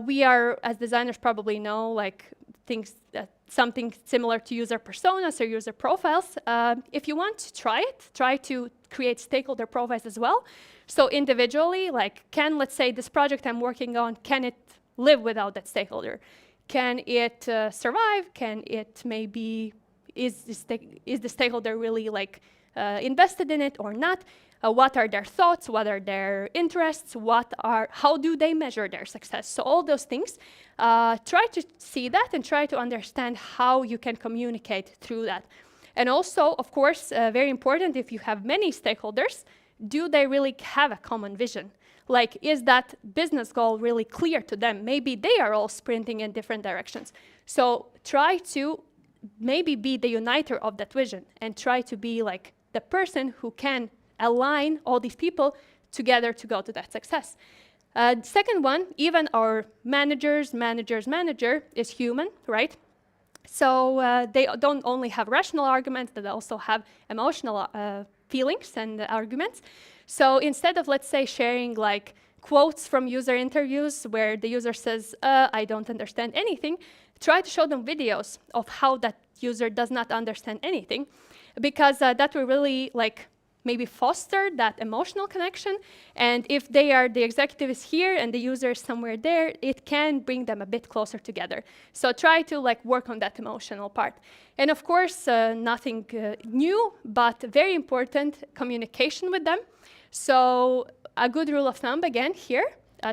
We are, as designers, probably know like something similar to user personas or user profiles. If you want to try it, try to create stakeholder profiles as well. So individually, like, let's say this project I'm working on, can it live without that stakeholder? Can it survive? Can it maybe, is the stakeholder really like invested in it or not? What are their thoughts? What are their interests? How do they measure their success? So all those things, try to see that and try to understand how you can communicate through that. And also, of course, very important, if you have many stakeholders, do they really have a common vision? Like, is that business goal really clear to them? Maybe they are all sprinting in different directions. So try to maybe be the uniter of that vision and try to be like the person who can align all these people together to go to that success. Second one, even our manager's manager is human, right? So they don't only have rational arguments, they also have emotional feelings and arguments. So instead of, let's say, sharing like quotes from user interviews where the user says, I don't understand anything. Try to show them videos of how that user does not understand anything, because that will really maybe foster that emotional connection. And if the executive is here and the user is somewhere there, it can bring them a bit closer together. So try to work on that emotional part. And of course, nothing new, but very important, communication with them. So a good rule of thumb, again, here,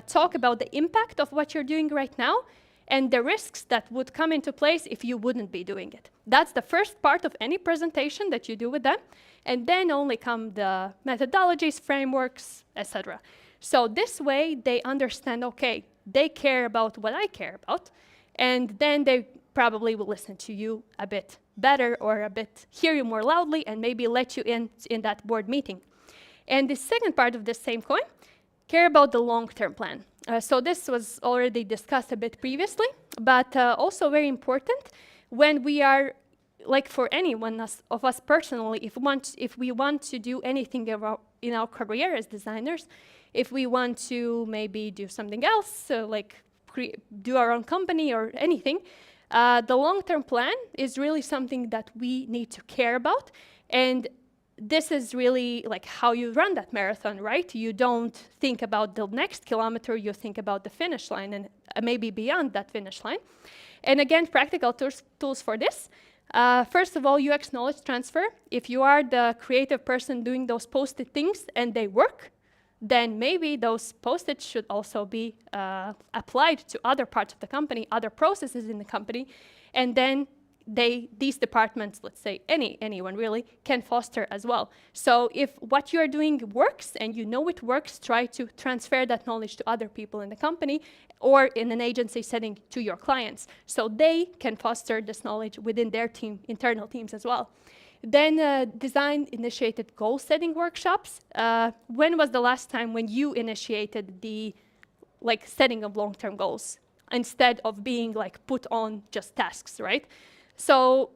talk about the impact of what you're doing right now and the risks that would come into place if you wouldn't be doing it. That's the first part of any presentation that you do with them, and then only come the methodologies, frameworks, etc. So this way, they understand, okay, they care about what I care about, and then they probably will listen to you a bit better or hear you more loudly and maybe let you in that board meeting. And the second part of the same coin, care about the long-term plan. So this was already discussed a bit previously, but also very important when we are, for anyone of us personally, if we want to do anything in our career as designers, if we want to maybe do something else, do our own company or anything, the long-term plan is really something that we need to care about. And this is really how you run that marathon, right? You don't think about the next kilometer, you think about the finish line and maybe beyond that finish line. And again, practical tools for this. First of all, UX knowledge transfer. If you are the creative person doing those post-it things and they work, then maybe those post-its should also be applied to other parts of the company, other processes in the company, and then these departments, let's say anyone really, can foster as well. So if what you're doing works and you know it works, try to transfer that knowledge to other people in the company or in an agency setting to your clients, so they can foster this knowledge within their team, internal teams as well. Then design-initiated goal-setting workshops. When was the last time when you initiated the setting of long-term goals instead of being put on just tasks, right? So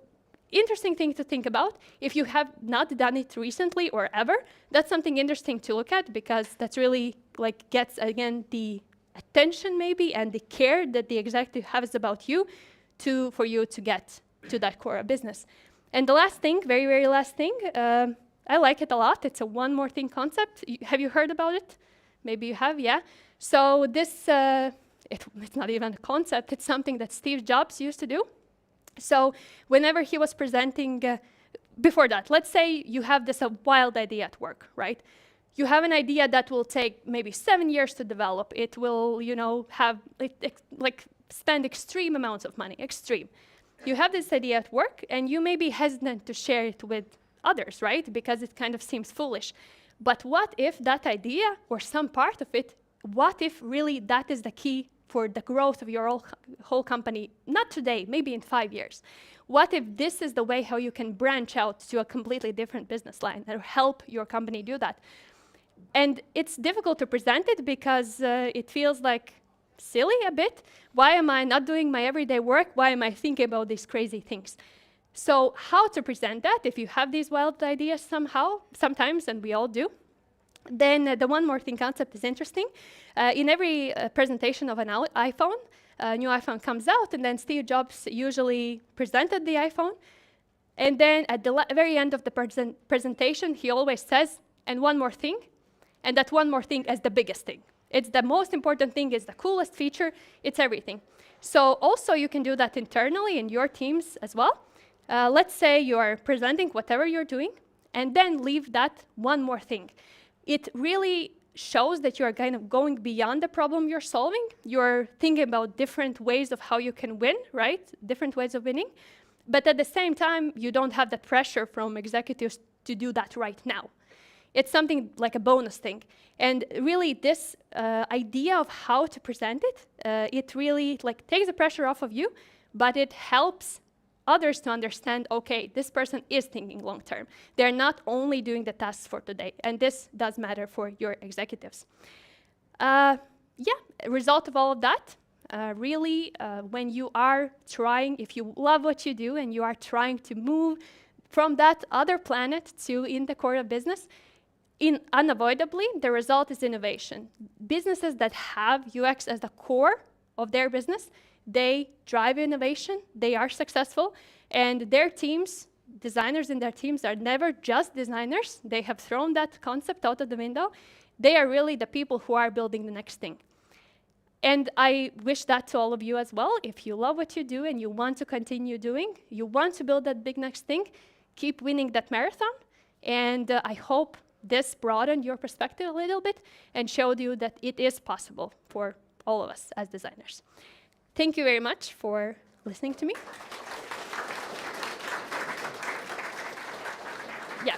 interesting thing to think about. If you have not done it recently or ever, that's something interesting to look at, because that's really gets, again, the attention maybe and the care that the executive has about you for you to get to that core of business. And the last thing, very, very last thing, I like it a lot. It's a one more thing concept. Have you heard about it? Maybe you have, yeah. So this, it's not even a concept. It's something that Steve Jobs used to do. So whenever he was presenting, before that, let's say you have this wild idea at work, right? You have an idea that will take maybe 7 years to develop. It will, spend extreme amounts of money, extreme. You have this idea at work, and you may be hesitant to share it with others, right? Because it kind of seems foolish. But what if that idea, or some part of it, what if really that is the key for the growth of your whole company, not today, maybe in 5 years? What if this is the way how you can branch out to a completely different business line and help your company do that? And it's difficult to present it because it feels silly a bit. Why am I not doing my everyday work? Why am I thinking about these crazy things? So how to present that if you have these wild ideas sometimes, and we all do? Then the one more thing concept is interesting. In every presentation of an iPhone, a new iPhone comes out, and then Steve Jobs usually presented the iPhone. And then at the very end of the presentation, he always says, and one more thing, and that one more thing is the biggest thing. It's the most important thing, it's the coolest feature, it's everything. So also you can do that internally in your teams as well. Let's say you are presenting whatever you're doing, and then leave that one more thing. It really shows that you're kind of going beyond the problem you're solving. You're thinking about different ways of how you can win, right? Different ways of winning. But at the same time, you don't have the pressure from executives to do that right now. It's something like a bonus thing. And really this idea of how to present it, it really takes the pressure off of you, but it helps others to understand, okay, this person is thinking long term. They're not only doing the tasks for today, and this does matter for your executives. Result of all of that, really, when you are trying, if you love what you do and you are trying to move from that other planet to in the core of business, unavoidably, the result is innovation. Businesses that have UX as the core of their business, they drive innovation, they are successful, and their teams, designers in their teams are never just designers. They have thrown that concept out of the window. They are really the people who are building the next thing. And I wish that to all of you as well. If you love what you do and you want to continue doing, you want to build that big next thing, keep winning that marathon. And I hope this broadened your perspective a little bit and showed you that it is possible for all of us as designers. Thank you very much for listening to me. Yeah.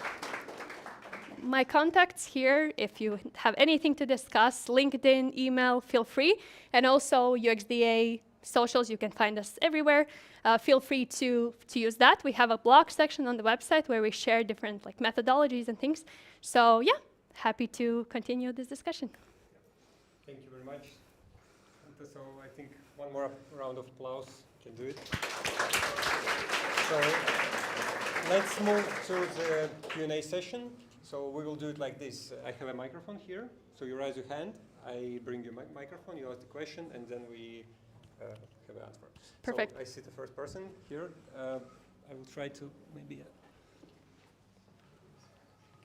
My contacts here, if you have anything to discuss, LinkedIn, email, feel free. And also UXDA socials, you can find us everywhere. Feel free to use that. We have a blog section on the website where we share different methodologies and things. So yeah, happy to continue this discussion. Thank you very much. So I think one more round of applause can do it. So let's move to the Q&A session. So we will do it like this. I have a microphone here. So you raise your hand. I bring you my microphone. You ask the question, and then we have an answer. Perfect. So I see the first person here. I will try to maybe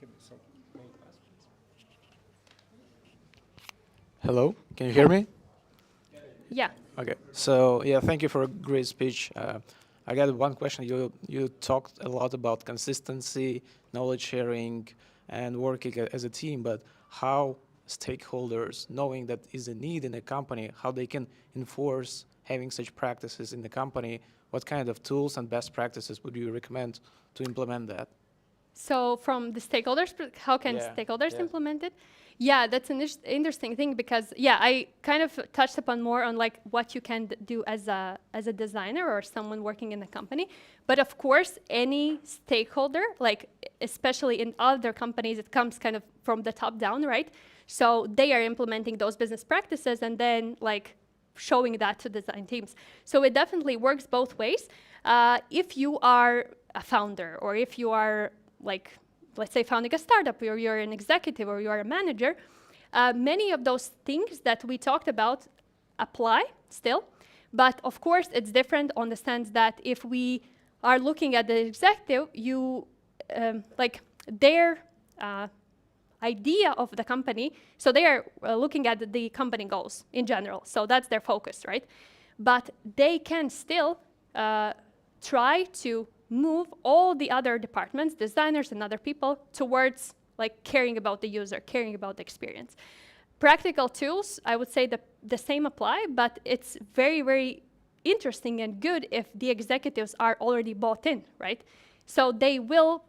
give some main task, please. Hello, can you hear me? Yeah. Okay, so yeah, thank you for a great speech. I got one question. You talked a lot about consistency, knowledge sharing, and working as a team, but how stakeholders, knowing that is a need in a company, how they can enforce having such practices in the company, what kind of tools and best practices would you recommend to implement that? So from the stakeholders, how can stakeholders implement it? Yeah, that's an interesting thing because, yeah, I kind of touched upon more on what you can do as a designer or someone working in a company. But of course, any stakeholder, especially in other companies, it comes kind of from the top down, right? So they are implementing those business practices and then showing that to design teams. So it definitely works both ways. If you are a founder or if you are let's say founding a startup, or you're an executive, or you're a manager, many of those things that we talked about apply still. But of course, it's different on the sense that if we are looking at the executive, their idea of the company, so they are looking at the company goals in general. So that's their focus, right? But they can still try to move all the other departments, designers and other people, towards caring about the user, caring about the experience. Practical tools, I would say the same apply, but it's very, very interesting and good if the executives are already bought in, right? So they will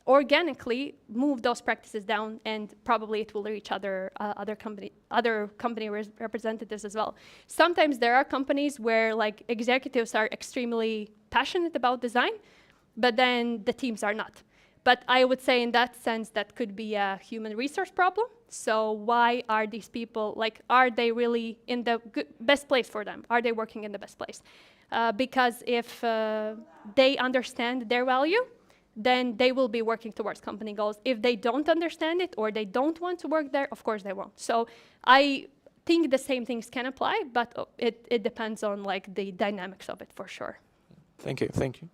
organically move those practices down, and probably it will reach other company representatives as well. Sometimes there are companies where executives are extremely passionate about design, but then the teams are not. But I would say in that sense, that could be a human resource problem. So why are these people, are they really in the best place for them? Are they working in the best place? Because if they understand their value, then they will be working towards company goals. If they don't understand it or they don't want to work there, of course they won't. So I think the same things can apply, but it depends on the dynamics of it for sure. Thank you, thank you.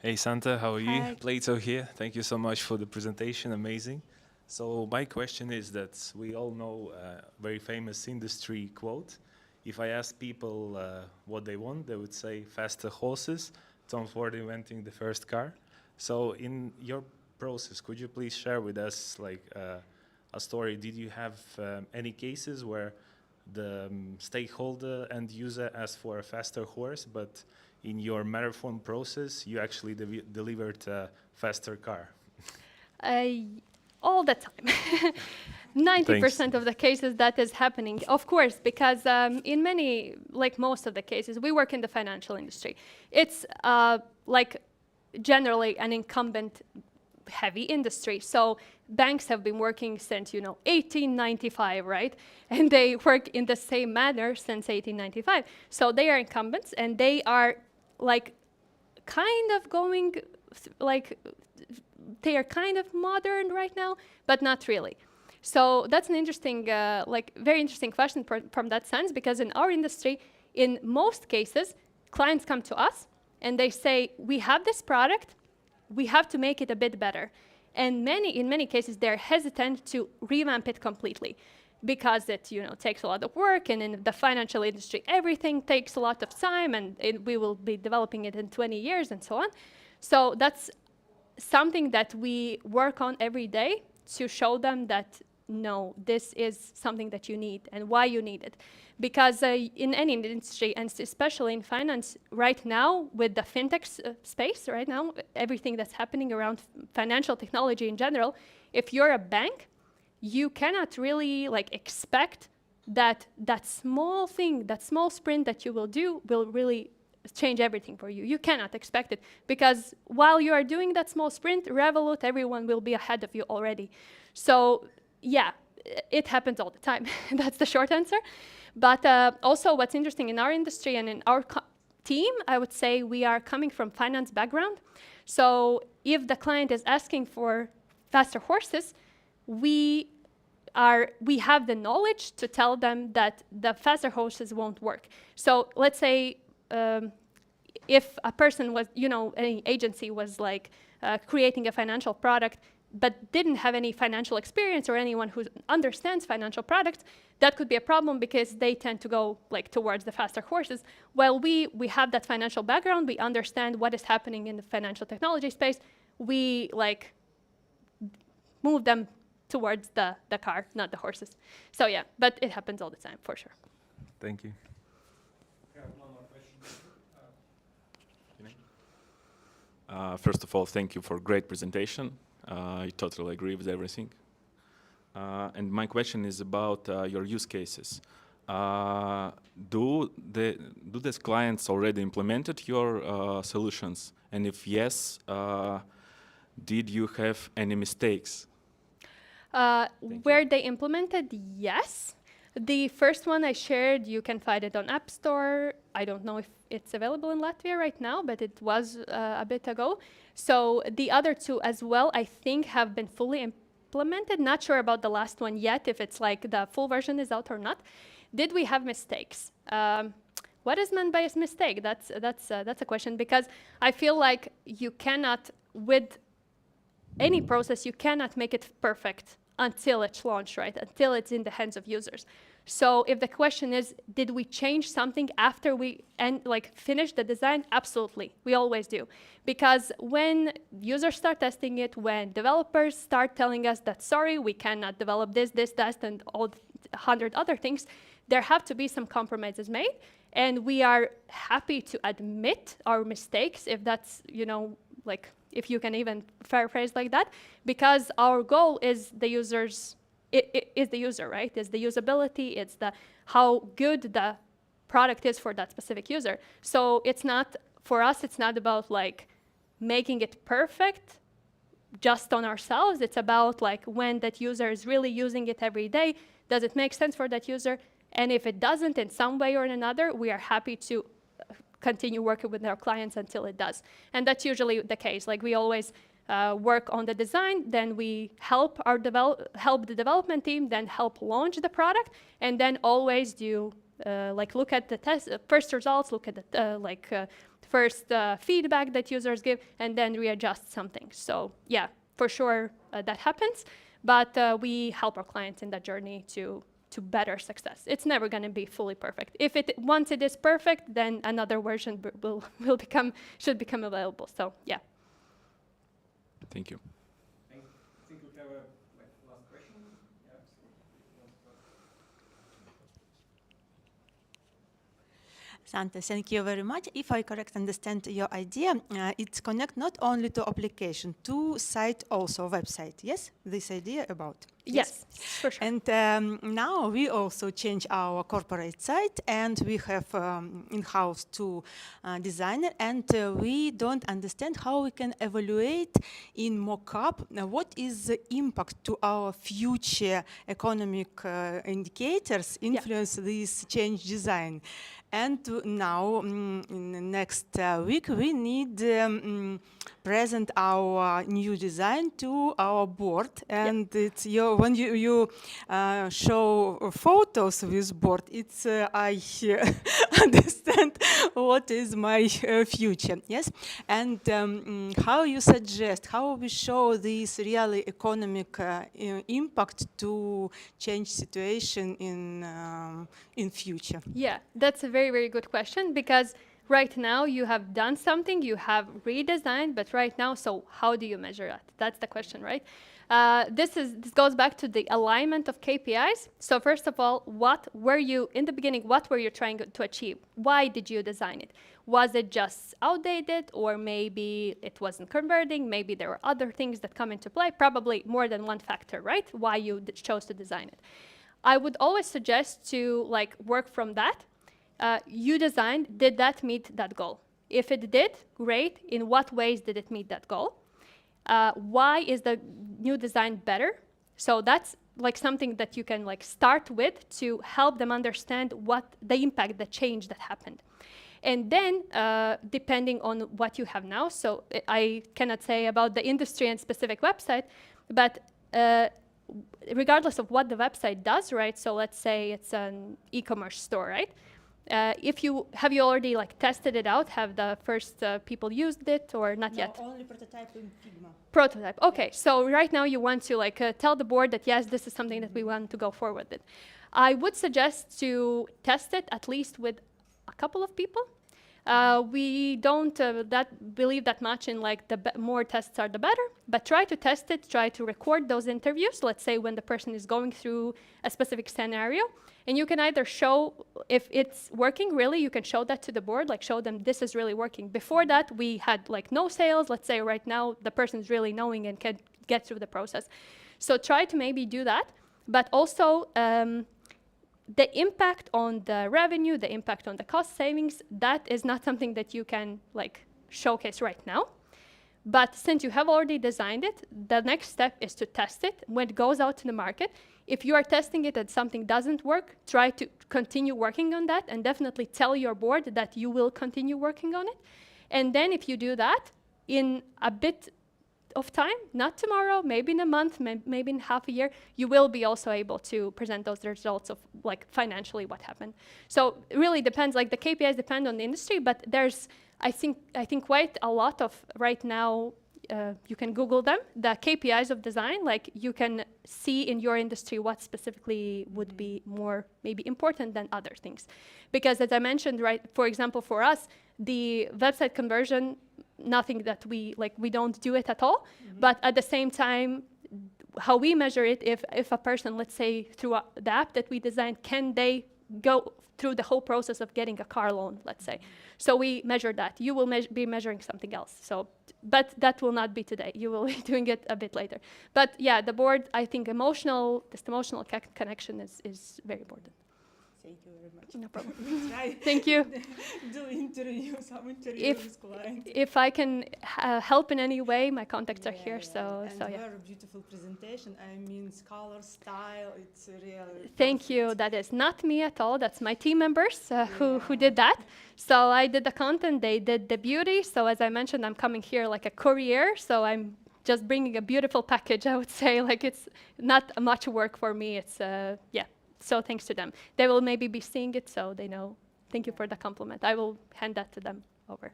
Hey Santa, how are you? Hi. Plato here. Thank you so much for the presentation, amazing. So my question is that we all know a very famous industry quote. If I ask people what they want, they would say faster horses, Tom Ford inventing the first car. So in your process, could you please share with us a story? Did you have any cases where the stakeholder and user asked for a faster horse, but in your marathon process, you actually delivered a faster car? All the time. 90% of the cases that is happening, of course, because in many, most of the cases, we work in the financial industry. It's generally an incumbent heavy industry. So banks have been working since, 1895, right? And they work in the same manner since 1895. So they are incumbents, and they are kind of going, like, they are kind of modern right now, but not really. So that's an interesting, like, very interesting question from that sense, because in our industry, in most cases, clients come to us and they say, we have this product, we have to make it a bit better. And in many cases, they're hesitant to revamp it completely because it, takes a lot of work, and in the financial industry, everything takes a lot of time, and we will be developing it in 20 years and so on. So that's something that we work on every day to show them that, no, this is something that you need and why you need it. Because in any industry, and especially in finance right now, with the fintech space right now, everything that's happening around financial technology in general, if you're a bank, you cannot really expect that small thing, that small sprint that you will do will really change everything for you. You cannot expect it, because while you are doing that small sprint, Revolut, everyone will be ahead of you already. So yeah, it happens all the time. That's the short answer. But also what's interesting in our industry and in our team, I would say we are coming from finance background. So if the client is asking for faster horses, we have the knowledge to tell them that the faster horses won't work. So let's say if a person was, any agency was creating a financial product, but didn't have any financial experience or anyone who understands financial products, that could be a problem, because they tend to go towards the faster horses. While we have that financial background, we understand what is happening in the financial technology space, we move them towards the car, not the horses. So yeah, but it happens all the time, for sure. Thank you. First of all, thank you for a great presentation. I totally agree with everything. And my question is about your use cases. Do these clients already implemented your solutions? And if yes, did you have any mistakes? Where they implemented, yes. The first one I shared, you can find it on App Store. I don't know if it's available in Latvia right now, but it was a bit ago. So the other two as well, I think, have been fully implemented. Not sure about the last one yet, if it's the full version is out or not. Did we have mistakes? What is meant by a mistake? That's a question, because I feel like you cannot, with any process, you cannot make it perfect until it's launched, right? Until it's in the hands of users. So if the question is, did we change something after we finish the design? Absolutely, we always do. Because when users start testing it, when developers start telling us that, sorry, we cannot develop this, that, and all 100 other things, there have to be some compromises made. And we are happy to admit our mistakes, if that's, if you can even paraphrase like that, because our goal is the users, is the user, right? It's the usability, it's how good the product is for that specific user. So it's not, for us, it's not about making it perfect just on ourselves. It's about when that user is really using it every day, does it make sense for that user? And if it doesn't in some way or another, we are happy to continue working with our clients until it does. And that's usually the case. We always work on the design, then we help the development team, then help launch the product, and then always do look at the first results, look at the first feedback that users give, and then readjust something. So yeah, for sure that happens, but we help our clients in that journey to better success. It's never going to be fully perfect. Once it is perfect, then another version should become available. So yeah. Thank you. I think we have a last question. Yeah, Santa, thank you very much. If I correct understand your idea, it's connect not only to application, to site also, website, yes? This idea about? Yes, for sure. And now we also change our corporate site, and we have in-house two designer, and we don't understand how we can evaluate in mock-up what is the impact to our future economic indicators influence this change design. And now, in the next week, we need present our new design to our board. And it's when you show photos with board, it's I understand what is my future. Yes, and how you suggest, how we show this really economic impact to change situation in future. Yeah, that's a very, very good question, because right now you have done something, you have redesigned, but right now, so how do you measure that? That's the question, right? This goes back to the alignment of KPIs. So first of all, what were you in the beginning? What were you trying to achieve? Why did you design it? Was it just outdated, or maybe it wasn't converting? Maybe there were other things that come into play. Probably more than one factor, right? Why you chose to design it. I would always suggest to work from that. You designed, did that meet that goal? If it did, great. In what ways did it meet that goal? Why is the new design better? So that's something that you can start with to help them understand what the impact, the change that happened. And then, depending on what you have now, so I cannot say about the industry and specific website, but regardless of what the website does, right? So let's say it's an e-commerce store, right? Have you already tested it out? Have the first people used it, or not yet? Only prototype in Figma. Prototype. Okay, so right now you want to tell the board that yes, this is something that we want to go forward with. I would suggest to test it at least with a couple of people. We don't believe that much in the more tests are the better, but try to test it, try to record those interviews, let's say when the person is going through a specific scenario, and you can either show if it's working really, you can show that to the board, show them this is really working. Before that, we had no sales. Let's say right now the person's really knowing and can get through the process. So try to maybe do that, but also the impact on the revenue, the impact on the cost savings, that is not something that you can showcase right now. But since you have already designed it, the next step is to test it when it goes out to the market. If you are testing it and something doesn't work, try to continue working on that, and definitely tell your board that you will continue working on it. And then if you do that in a bit of time, not tomorrow, maybe in a month, maybe in half a year, you will be also able to present those results of financially what happened. So it really depends, the KPIs depend on the industry, but there's, I think quite a lot of right now, you can Google them, the KPIs of design, you can see in your industry what specifically would be more maybe important than other things. Because as I mentioned, right, for example, for us, the website conversion, nothing that we don't do it at all. But at the same time, how we measure it, if a person, let's say through the app that we designed, can they go through the whole process of getting a car loan, let's say. So we measure that. You will be measuring something else. So, but that will not be today. You will be doing it a bit later. But yeah, the board, I think this emotional connection is very important. Thank you very much. No problem. Try Thank you. do some interviews with clients. If I can help in any way, my contacts are here. So yeah. Very beautiful presentation. I mean, color, style. It's really. Thank you. That is not me at all. That's my team members who did that. So I did the content. They did the beauty. So as I mentioned, I'm coming here like a courier. So I'm just bringing a beautiful package. I would say it's not much work for me. It's yeah. So thanks to them. They will maybe be seeing it, so they know. Thank you for the compliment. I will hand that to them over.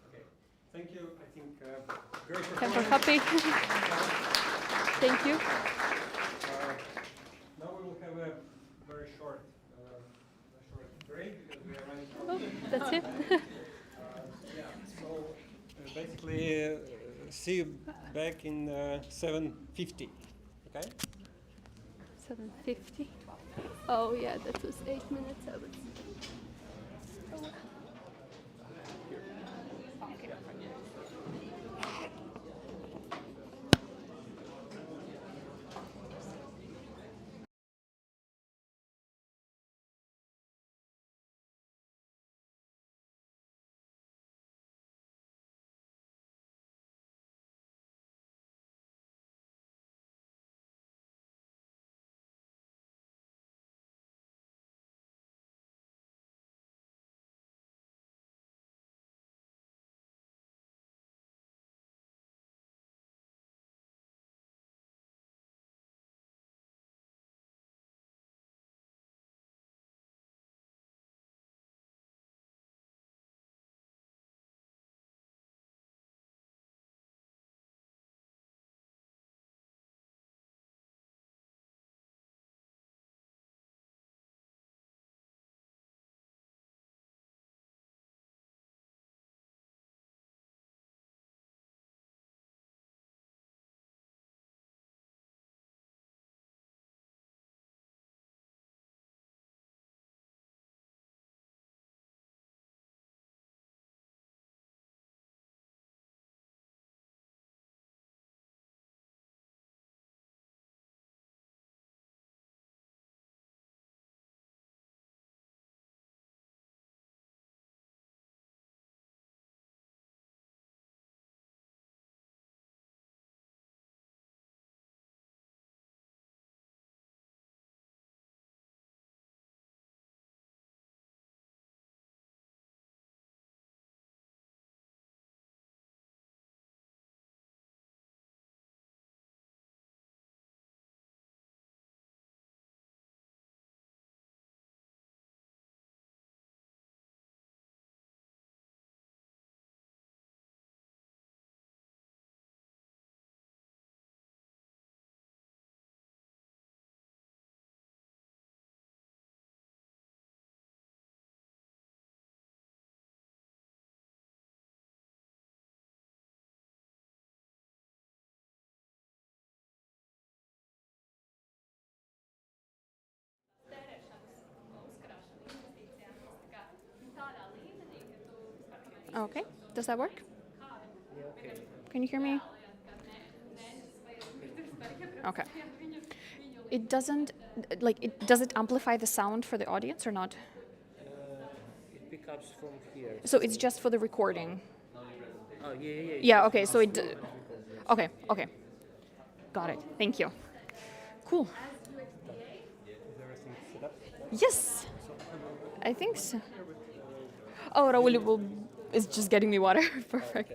Okay. Thank you. I think great Time for performance. copy. Thank you. Now we will have a very short break because we are running out. Oh, that's it. Yeah. So basically, see you back in 7:50. Okay. 7:50. Oh yeah, that was 8 minutes. I would Okay, does that work? Can you hear me? Okay. It doesn't, does it amplify the sound for the audience or not? It picks up from here. So it's just for the recording? Oh, yeah. Yeah, okay, so okay, okay. Got it, thank you. Cool. Yes, I think so. Oh, Raul is just getting me water. Perfect.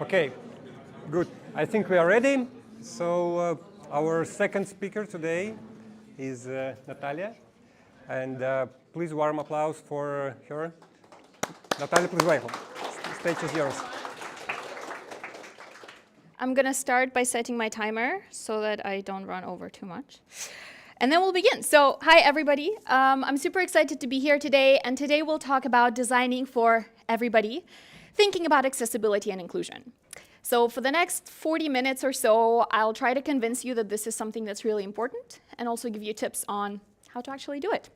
Okay, good. I think we are ready. So our second speaker today is Natalia. And please warm applause for her. Natalia, please welcome. Stage is yours. I'm going to start by setting my timer so that I don't run over too much. And then we'll begin. So hi, everybody. I'm super excited to be here today. And today we'll talk about designing for everybody, thinking about accessibility and inclusion. So for the next 40 minutes or so, I'll try to convince you that this is something that's really important and also give you tips on how to actually do it.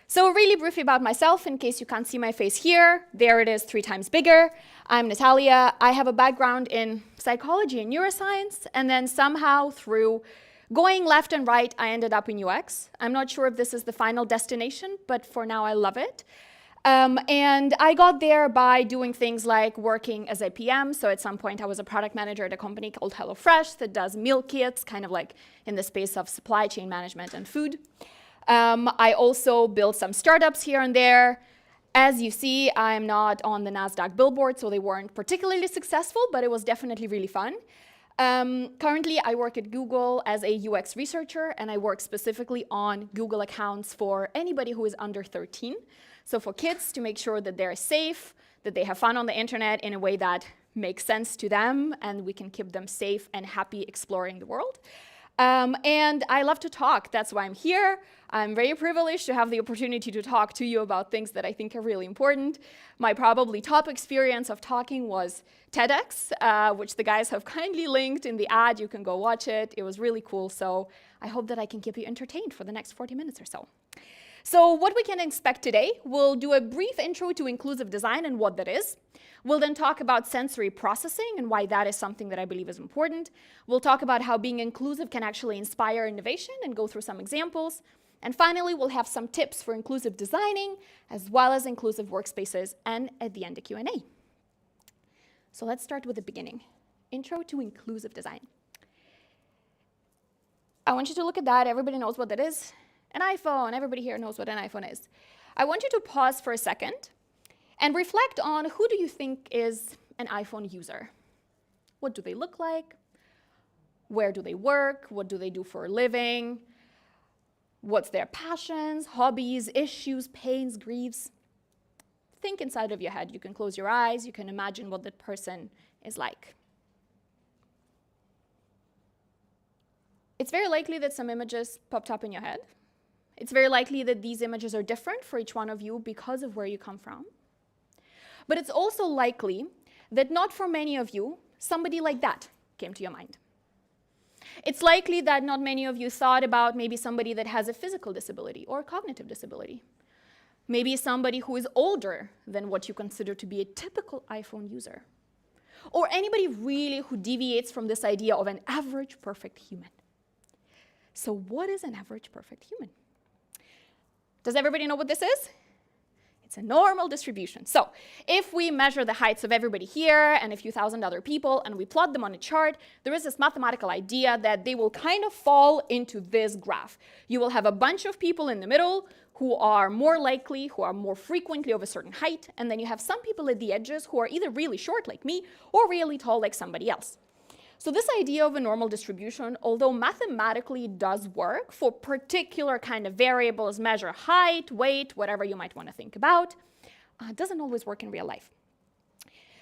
So really briefly about myself, in case you can't see my face here, there it is 3 times bigger. I'm Natalia. I have a background in psychology and neuroscience, and then somehow through going left and right, I ended up in UX. I'm not sure if this is the final destination, but for now I love it. And I got there by doing things like working as a PM. So at some point I was a product manager at a company called HelloFresh that does meal kits, kind of like in the space of supply chain management and food. I also built some startups here and there. As you see, I'm not on the NASDAQ billboard, so they weren't particularly successful, but it was definitely really fun. Currently, I work at Google as a UX researcher, and I work specifically on Google accounts for anybody who is under 13. So for kids, to make sure that they're safe, that they have fun on the internet in a way that makes sense to them, and we can keep them safe and happy exploring the world. And I love to talk. That's why I'm here. I'm very privileged to have the opportunity to talk to you about things that I think are really important. My probably top experience of talking was TEDx, which the guys have kindly linked in the ad. You can go watch it. It was really cool. So I hope that I can keep you entertained for the next 40 minutes or so. So what we can expect today, we'll do a brief intro to inclusive design and what that is. We'll then talk about sensory processing and why that is something that I believe is important. We'll talk about how being inclusive can actually inspire innovation and go through some examples. And finally, we'll have some tips for inclusive designing, as well as inclusive workspaces, and at the end, a Q&A. So let's start with the beginning. Intro to inclusive design. I want you to look at that. Everybody knows what that is. An iPhone. Everybody here knows what an iPhone is. I want you to pause for a second and reflect on who do you think is an iPhone user? What do they look like? Where do they work? What do they do for a living? What's their passions, hobbies, issues, pains, griefs? Think inside of your head. You can close your eyes. You can imagine what that person is like. It's very likely that some images popped up in your head. It's very likely that these images are different for each one of you because of where you come from. But it's also likely that not for many of you, somebody like that came to your mind. It's likely that not many of you thought about maybe somebody that has a physical disability or a cognitive disability. Maybe somebody who is older than what you consider to be a typical iPhone user. Or anybody really who deviates from this idea of an average perfect human. So what is an average perfect human? Does everybody know what this is? It's a normal distribution. So if we measure the heights of everybody here and a few thousand other people and we plot them on a chart, there is this mathematical idea that they will kind of fall into this graph. You will have a bunch of people in the middle who are more likely, who are more frequently of a certain height, and then you have some people at the edges who are either really short like me or really tall like somebody else. So this idea of a normal distribution, although mathematically does work for particular kind of variables, measure height, weight, whatever you might want to think about, doesn't always work in real life.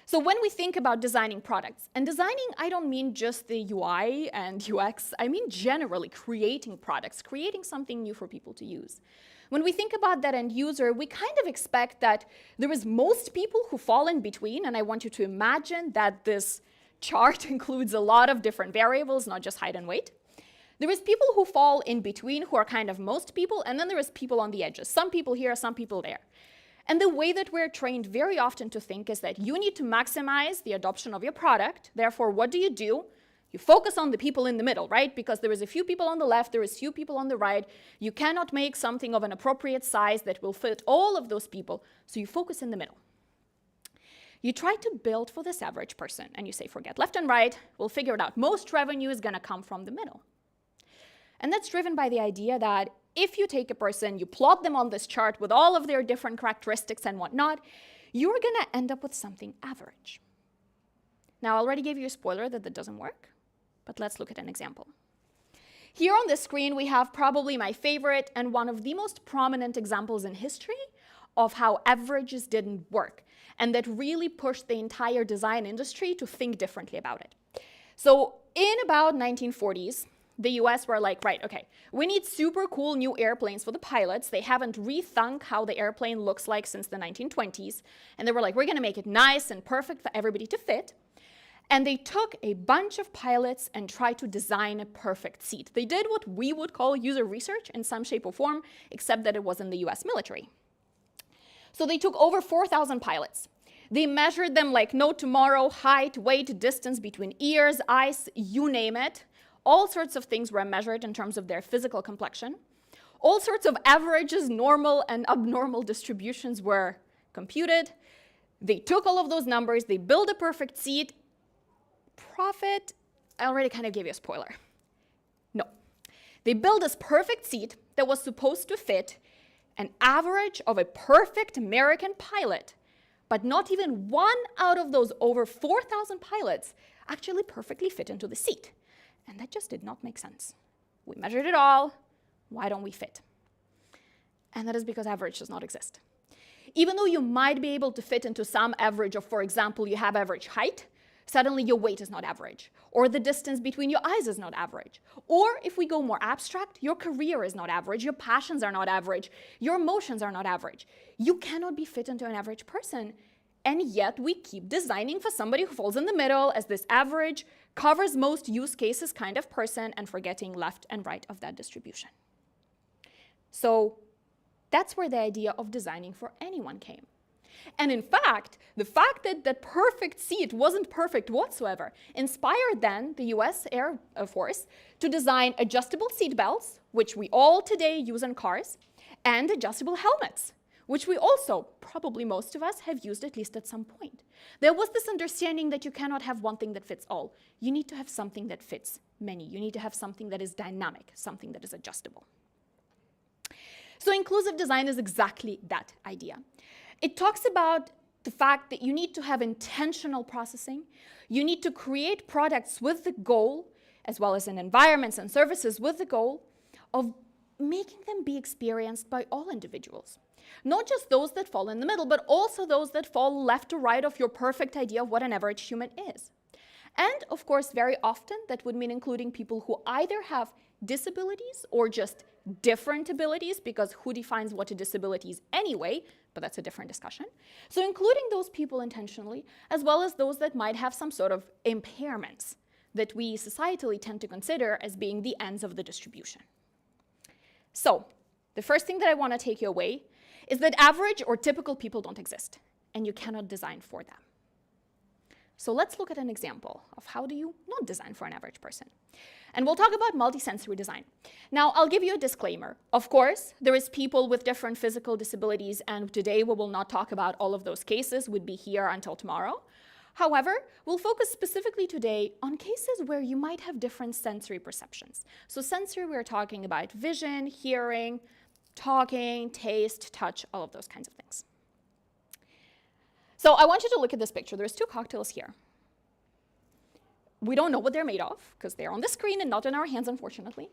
So when we think about designing products, and designing, I don't mean just the UI and UX, I mean generally creating products, creating something new for people to use. When we think about that end user, we kind of expect that there is most people who fall in between, and I want you to imagine that this chart includes a lot of different variables, not just height and weight. There is people who fall in between, who are kind of most people, and then there is people on the edges. Some people here, some people there. And the way that we're trained very often to think is that you need to maximize the adoption of your product. Therefore, what do? You focus on the people in the middle, right? Because there is a few people on the left, there is few people on the right. You cannot make something of an appropriate size that will fit all of those people, so you focus in the middle. You try to build for this average person, and you say, forget left and right, we'll figure it out. Most revenue is going to come from the middle. And that's driven by the idea that if you take a person, you plot them on this chart with all of their different characteristics and whatnot, you're going to end up with something average. Now, I already gave you a spoiler that that doesn't work, but let's look at an example. Here on the screen, we have probably my favorite and one of the most prominent examples in history of how averages didn't work, and that really pushed the entire design industry to think differently about it. So in about 1940s, the US were like, right, okay, we need super cool new airplanes for the pilots. They haven't rethunk how the airplane looks like since the 1920s. And they were like, we're gonna make it nice and perfect for everybody to fit. And they took a bunch of pilots and tried to design a perfect seat. They did what we would call user research in some shape or form, except that it was in the US military. So they took over 4,000 pilots. They measured them like no tomorrow, height, weight, distance between ears, eyes, you name it. All sorts of things were measured in terms of their physical complexion. All sorts of averages, normal and abnormal distributions were computed. They took all of those numbers, they built a perfect seat. Profit, I already kind of gave you a spoiler. No. They built this perfect seat that was supposed to fit an average of a perfect American pilot, but not even one out of those over 4,000 pilots actually perfectly fit into the seat. And that just did not make sense. We measured it all, why don't we fit? And that is because average does not exist. Even though you might be able to fit into some average of, for example, you have average height, suddenly your weight is not average, or the distance between your eyes is not average. Or if we go more abstract, your career is not average, your passions are not average, your emotions are not average. You cannot be fit into an average person, and yet we keep designing for somebody who falls in the middle as this average, covers most use cases kind of person, and forgetting left and right of that distribution. So that's where the idea of designing for anyone came. And in fact, the fact that that perfect seat wasn't perfect whatsoever inspired then the US Air Force to design adjustable seat belts, which we all today use in cars, and adjustable helmets, which we also, probably most of us, have used at least at some point. There was this understanding that you cannot have one thing that fits all. You need to have something that fits many. You need to have something that is dynamic, something that is adjustable. So inclusive design is exactly that idea. It talks about the fact that you need to have intentional processing. You need to create products with the goal, as well as in environments and services with the goal of making them be experienced by all individuals. Not just those that fall in the middle, but also those that fall left or right of your perfect idea of what an average human is. And of course, very often that would mean including people who either have disabilities or just different abilities, because who defines what a disability is anyway, but that's a different discussion. So including those people intentionally, as well as those that might have some sort of impairments that we societally tend to consider as being the ends of the distribution. So the first thing that I want to take you away is that average or typical people don't exist, and you cannot design for them. So let's look at an example of how do you not design for an average person. And we'll talk about multisensory design. Now, I'll give you a disclaimer. Of course, there is people with different physical disabilities, and today we will not talk about all of those cases. We'd be here until tomorrow. However, we'll focus specifically today on cases where you might have different sensory perceptions. So sensory, we're talking about vision, hearing, talking, taste, touch, all of those kinds of things. So I want you to look at this picture. There's two cocktails here. We don't know what they're made of, because they're on the screen and not in our hands, unfortunately.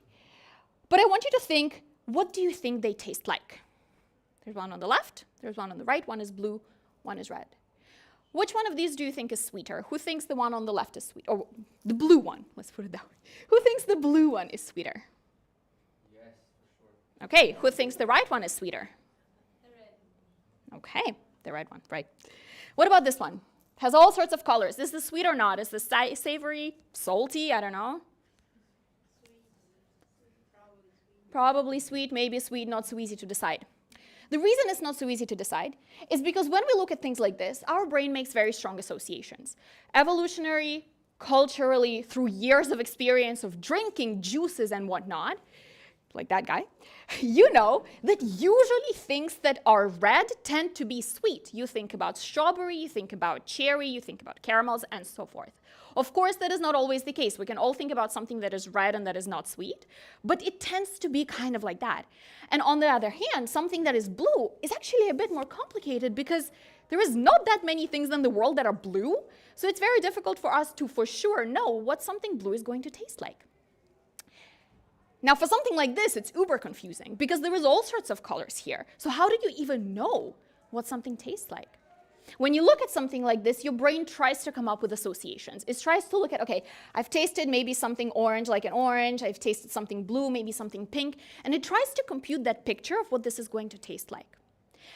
But I want you to think, what do you think they taste like? There's one on the left, there's one on the right, one is blue, one is red. Which one of these do you think is sweeter? Who thinks the one on the left is sweet? Or the blue one, let's put it that way. Who thinks the blue one is sweeter? Yes, for sure. Okay, who thinks the right one is sweeter? The red. Okay, the red one, right. What about this one? Has all sorts of colors. Is this sweet or not? Is this savory, salty? I don't know. Sweet. Probably sweet, maybe sweet, not so easy to decide. The reason it's not so easy to decide is because when we look at things like this, our brain makes very strong associations. Evolutionary culturally through years of experience of drinking juices and whatnot, like that guy, you know that usually things that are red tend to be sweet. You think about strawberry, you think about cherry, you think about caramels, and so forth. Of course, that is not always the case. We can all think about something that is red and that is not sweet, but it tends to be kind of like that. And on the other hand, something that is blue is actually a bit more complicated because there is not that many things in the world that are blue, so it's very difficult for us to for sure know what something blue is going to taste like. Now, for something like this, it's uber confusing because there is all sorts of colors here. So how do you even know what something tastes like? When you look at something like this, your brain tries to come up with associations. It tries to look at, okay, I've tasted maybe something orange, like an orange. I've tasted something blue, maybe something pink. And it tries to compute that picture of what this is going to taste like.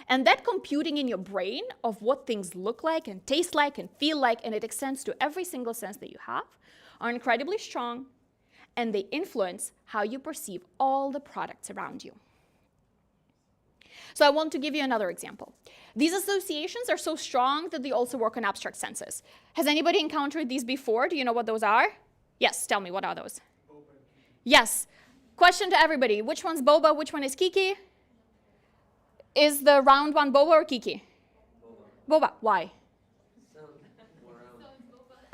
And that computing in your brain of what things look like and taste like and feel like, and it extends to every single sense that you have, are incredibly strong. And they influence how you perceive all the products around you. So I want to give you another example. These associations are so strong that they also work on abstract senses. Has anybody encountered these before? Do you know what those are? Yes, tell me, what are those? Boba. Yes. Question to everybody. Which one's boba, which one is kiki? Is the round one boba or kiki? Boba. Boba. Why?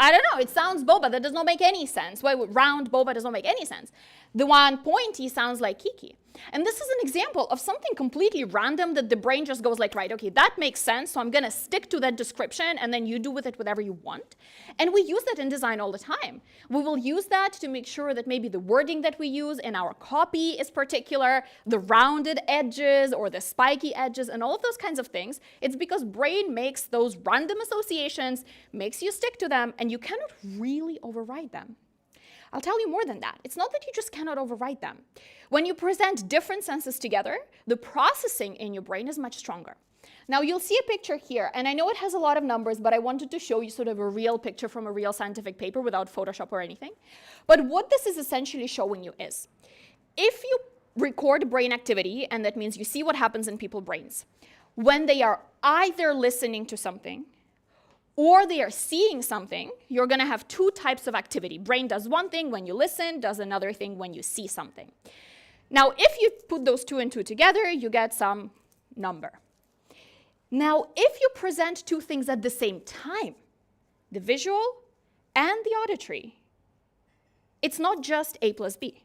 I don't know, it sounds boba, that does not make any sense. Why would round boba does not make any sense. The one pointy sounds like kiki. And this is an example of something completely random that the brain just goes like, right, okay, that makes sense, so I'm gonna stick to that description, and then you do with it whatever you want. And we use that in design all the time. We will use that to make sure that maybe the wording that we use in our copy is particular, the rounded edges or the spiky edges and all of those kinds of things. It's because brain makes those random associations, makes you stick to them, and you cannot really override them. I'll tell you more than that. It's not that you just cannot override them. When you present different senses together, the processing in your brain is much stronger. Now, you'll see a picture here, and I know it has a lot of numbers, but I wanted to show you sort of a real picture from a real scientific paper without Photoshop or anything. But what this is essentially showing you is, if you record brain activity, and that means you see what happens in people's brains, when they are either listening to something or they are seeing something, you're going to have two types of activity. Brain does one thing when you listen, does another thing when you see something. Now, if you put those two and two together, you get some number. Now, if you present two things at the same time, the visual and the auditory, it's not just A plus B.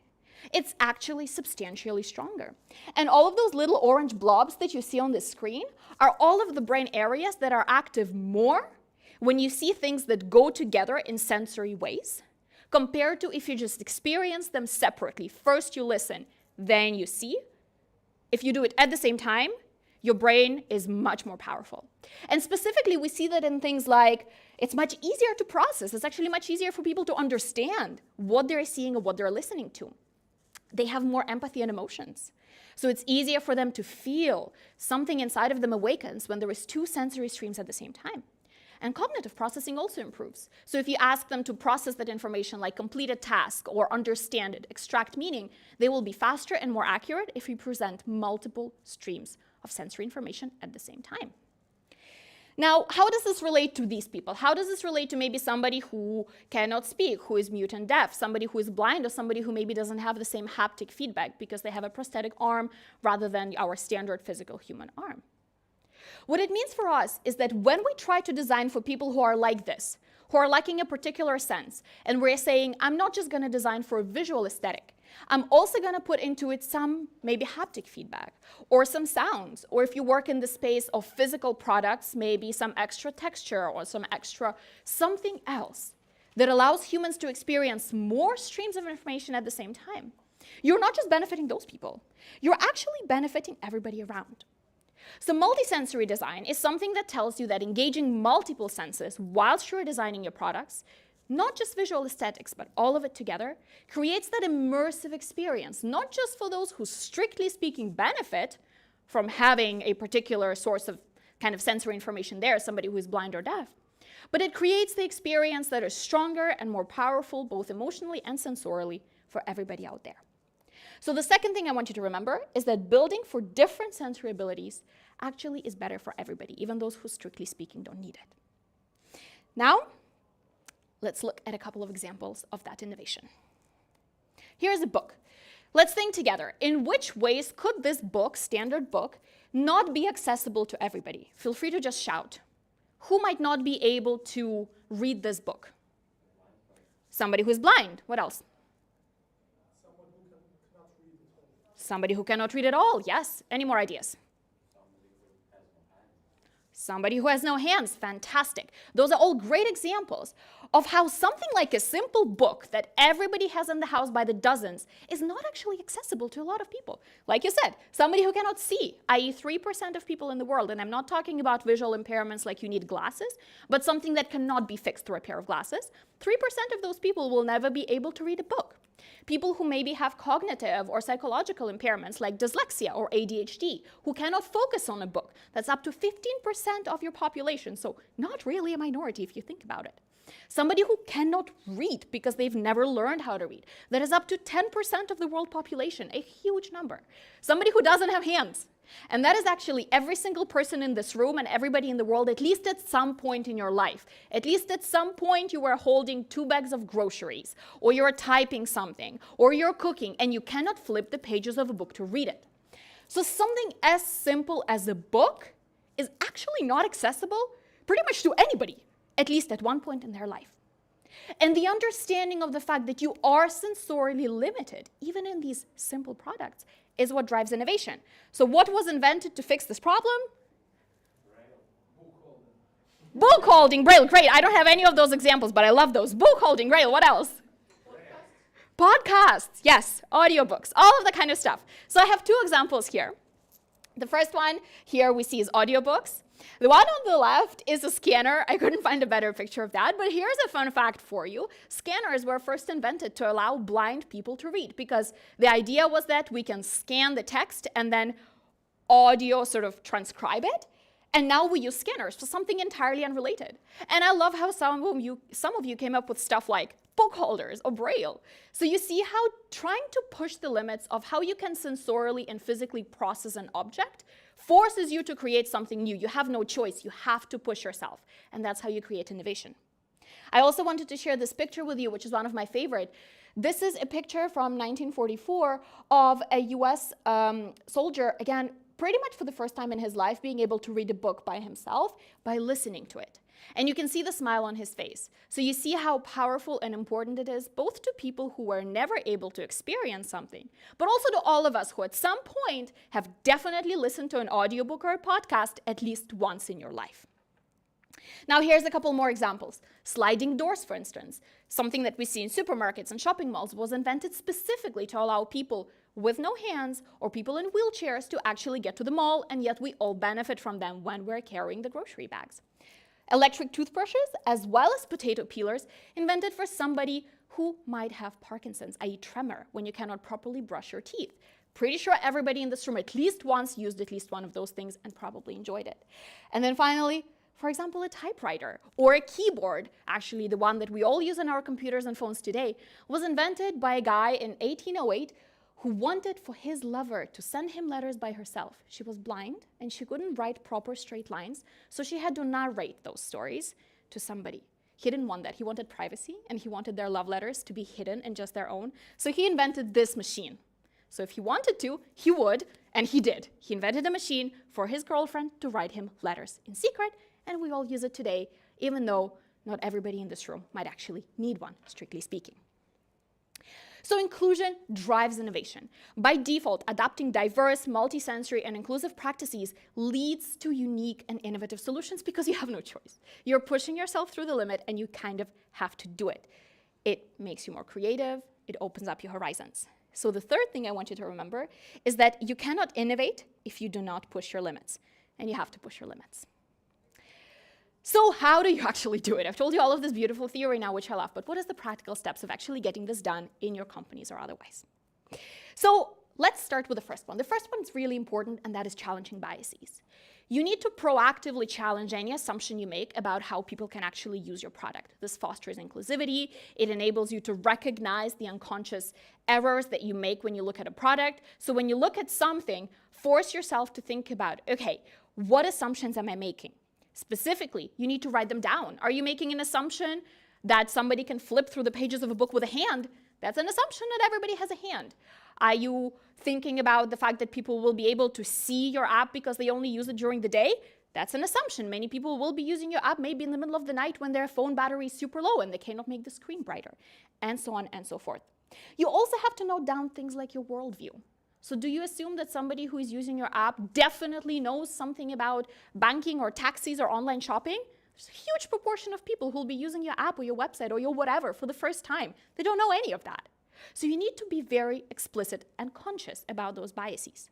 It's actually substantially stronger. And all of those little orange blobs that you see on the screen are all of the brain areas that are active more when you see things that go together in sensory ways, compared to if you just experience them separately. First you listen, then you see. If you do it at the same time, your brain is much more powerful. And specifically, we see that in things like, it's much easier to process. It's actually much easier for people to understand what they're seeing or what they're listening to. They have more empathy and emotions. So it's easier for them to feel something inside of them awakens when there is two sensory streams at the same time. And cognitive processing also improves. So if you ask them to process that information, like complete a task or understand it, extract meaning, they will be faster and more accurate if you present multiple streams of sensory information at the same time. Now, how does this relate to these people? How does this relate to maybe somebody who cannot speak, who is mute and deaf, somebody who is blind, or somebody who maybe doesn't have the same haptic feedback because they have a prosthetic arm rather than our standard physical human arm? What it means for us is that when we try to design for people who are like this, who are lacking a particular sense, and we're saying, I'm not just going to design for a visual aesthetic, I'm also going to put into it some maybe haptic feedback, or some sounds, or if you work in the space of physical products, maybe some extra texture or some extra something else that allows humans to experience more streams of information at the same time. You're not just benefiting those people, you're actually benefiting everybody around. So multisensory design is something that tells you that engaging multiple senses whilst you're designing your products, not just visual aesthetics, but all of it together, creates that immersive experience, not just for those who, strictly speaking, benefit from having a particular source of kind of sensory information there, somebody who is blind or deaf, but it creates the experience that is stronger and more powerful, both emotionally and sensorially, for everybody out there. So the second thing I want you to remember is that building for different sensory abilities actually is better for everybody, even those who, strictly speaking, don't need it. Now, let's look at a couple of examples of that innovation. Here's a book. Let's think together. In which ways could this book, standard book, not be accessible to everybody? Feel free to just shout. Who might not be able to read this book? Somebody who's blind. What else? Somebody who cannot read at all. Yes. Any more ideas? Somebody who has no hands. Fantastic. Those are all great examples of how something like a simple book that everybody has in the house by the dozens is not actually accessible to a lot of people. Like you said, somebody who cannot see, i.e. 3% of people in the world, and I'm not talking about visual impairments like you need glasses, but something that cannot be fixed through a pair of glasses, 3% of those people will never be able to read a book. People who maybe have cognitive or psychological impairments like dyslexia or ADHD, who cannot focus on a book, that's up to 15% of your population, so not really a minority if you think about it. Somebody who cannot read because they've never learned how to read, that is up to 10% of the world population, a huge number. Somebody who doesn't have hands, and that is actually every single person in this room and everybody in the world, at least at some point in your life. At least at some point you were holding 2 bags of groceries, or you're typing something, or you're cooking, and you cannot flip the pages of a book to read it. So something as simple as a book is actually not accessible pretty much to anybody, at least at one point in their life. And the understanding of the fact that you are sensorially limited, even in these simple products, is what drives innovation. So what was invented to fix this problem? Book holding, Braille, great. I don't have any of those examples, but I love those. Book holding, Braille, what else? Podcasts, yes, audiobooks, all of that kind of stuff. So I have 2 examples here. The first one here we see is audiobooks. The one on the left is a scanner. I couldn't find a better picture of that, but here's a fun fact for you. Scanners were first invented to allow blind people to read, because the idea was that we can scan the text and then audio sort of transcribe it. And now we use scanners for something entirely unrelated. And I love how some of you came up with stuff like book holders or Braille. So you see how trying to push the limits of how you can sensorially and physically process an object forces you to create something new. You have no choice. You have to push yourself. And that's how you create innovation. I also wanted to share this picture with you, which is one of my favorite. This is a picture from 1944 of a US soldier, again, pretty much for the first time in his life, being able to read a book by himself by listening to it. And you can see the smile on his face. So you see how powerful and important it is, both to people who were never able to experience something, but also to all of us who at some point have definitely listened to an audiobook or a podcast at least once in your life. Now here's a couple more examples. Sliding doors, for instance, something that we see in supermarkets and shopping malls, was invented specifically to allow people with no hands or people in wheelchairs to actually get to the mall, and yet we all benefit from them when we're carrying the grocery bags. Electric toothbrushes, as well as potato peelers, invented for somebody who might have Parkinson's, i.e. tremor, when you cannot properly brush your teeth. Pretty sure everybody in this room at least once used at least one of those things and probably enjoyed it. And then finally, for example, a typewriter or a keyboard, actually the one that we all use on our computers and phones today, was invented by a guy in 1808 who wanted for his lover to send him letters by herself. She was blind and she couldn't write proper straight lines, so she had to narrate those stories to somebody. He didn't want that. He wanted privacy, and he wanted their love letters to be hidden and just their own. So he invented this machine. So if he wanted to, he would, and he did. He invented a machine for his girlfriend to write him letters in secret, and we all use it today, even though not everybody in this room might actually need one, strictly speaking. So inclusion drives innovation. By default, adopting diverse, multisensory, and inclusive practices leads to unique and innovative solutions because you have no choice. You're pushing yourself through the limit, and you kind of have to do it. It makes you more creative. It opens up your horizons. So the third thing I want you to remember is that you cannot innovate if you do not push your limits, and you have to push your limits. So how do you actually do it? I've told you all of this beautiful theory now, which I love, but what is the practical steps of actually getting this done in your companies or otherwise? So let's start with the first one. The first one is really important, and that is challenging biases. You need to proactively challenge any assumption you make about how people can actually use your product. This fosters inclusivity. It enables you to recognize the unconscious errors that you make when you look at a product. So when you look at something, force yourself to think about, okay, what assumptions am I making? Specifically, you need to write them down. Are you making an assumption that somebody can flip through the pages of a book with a hand, that's an assumption that everybody has a hand. Are you thinking about the fact that people will be able to see your app because they only use it during the day? That's an assumption. Many people will be using your app maybe in the middle of the night when their phone battery is super low and they cannot make the screen brighter, and so on and so forth. You also have to note down things like your worldview. So do you assume that somebody who is using your app definitely knows something about banking or taxis or online shopping? There's a huge proportion of people who will be using your app or your website or your whatever for the first time. They don't know any of that. So you need to be very explicit and conscious about those biases.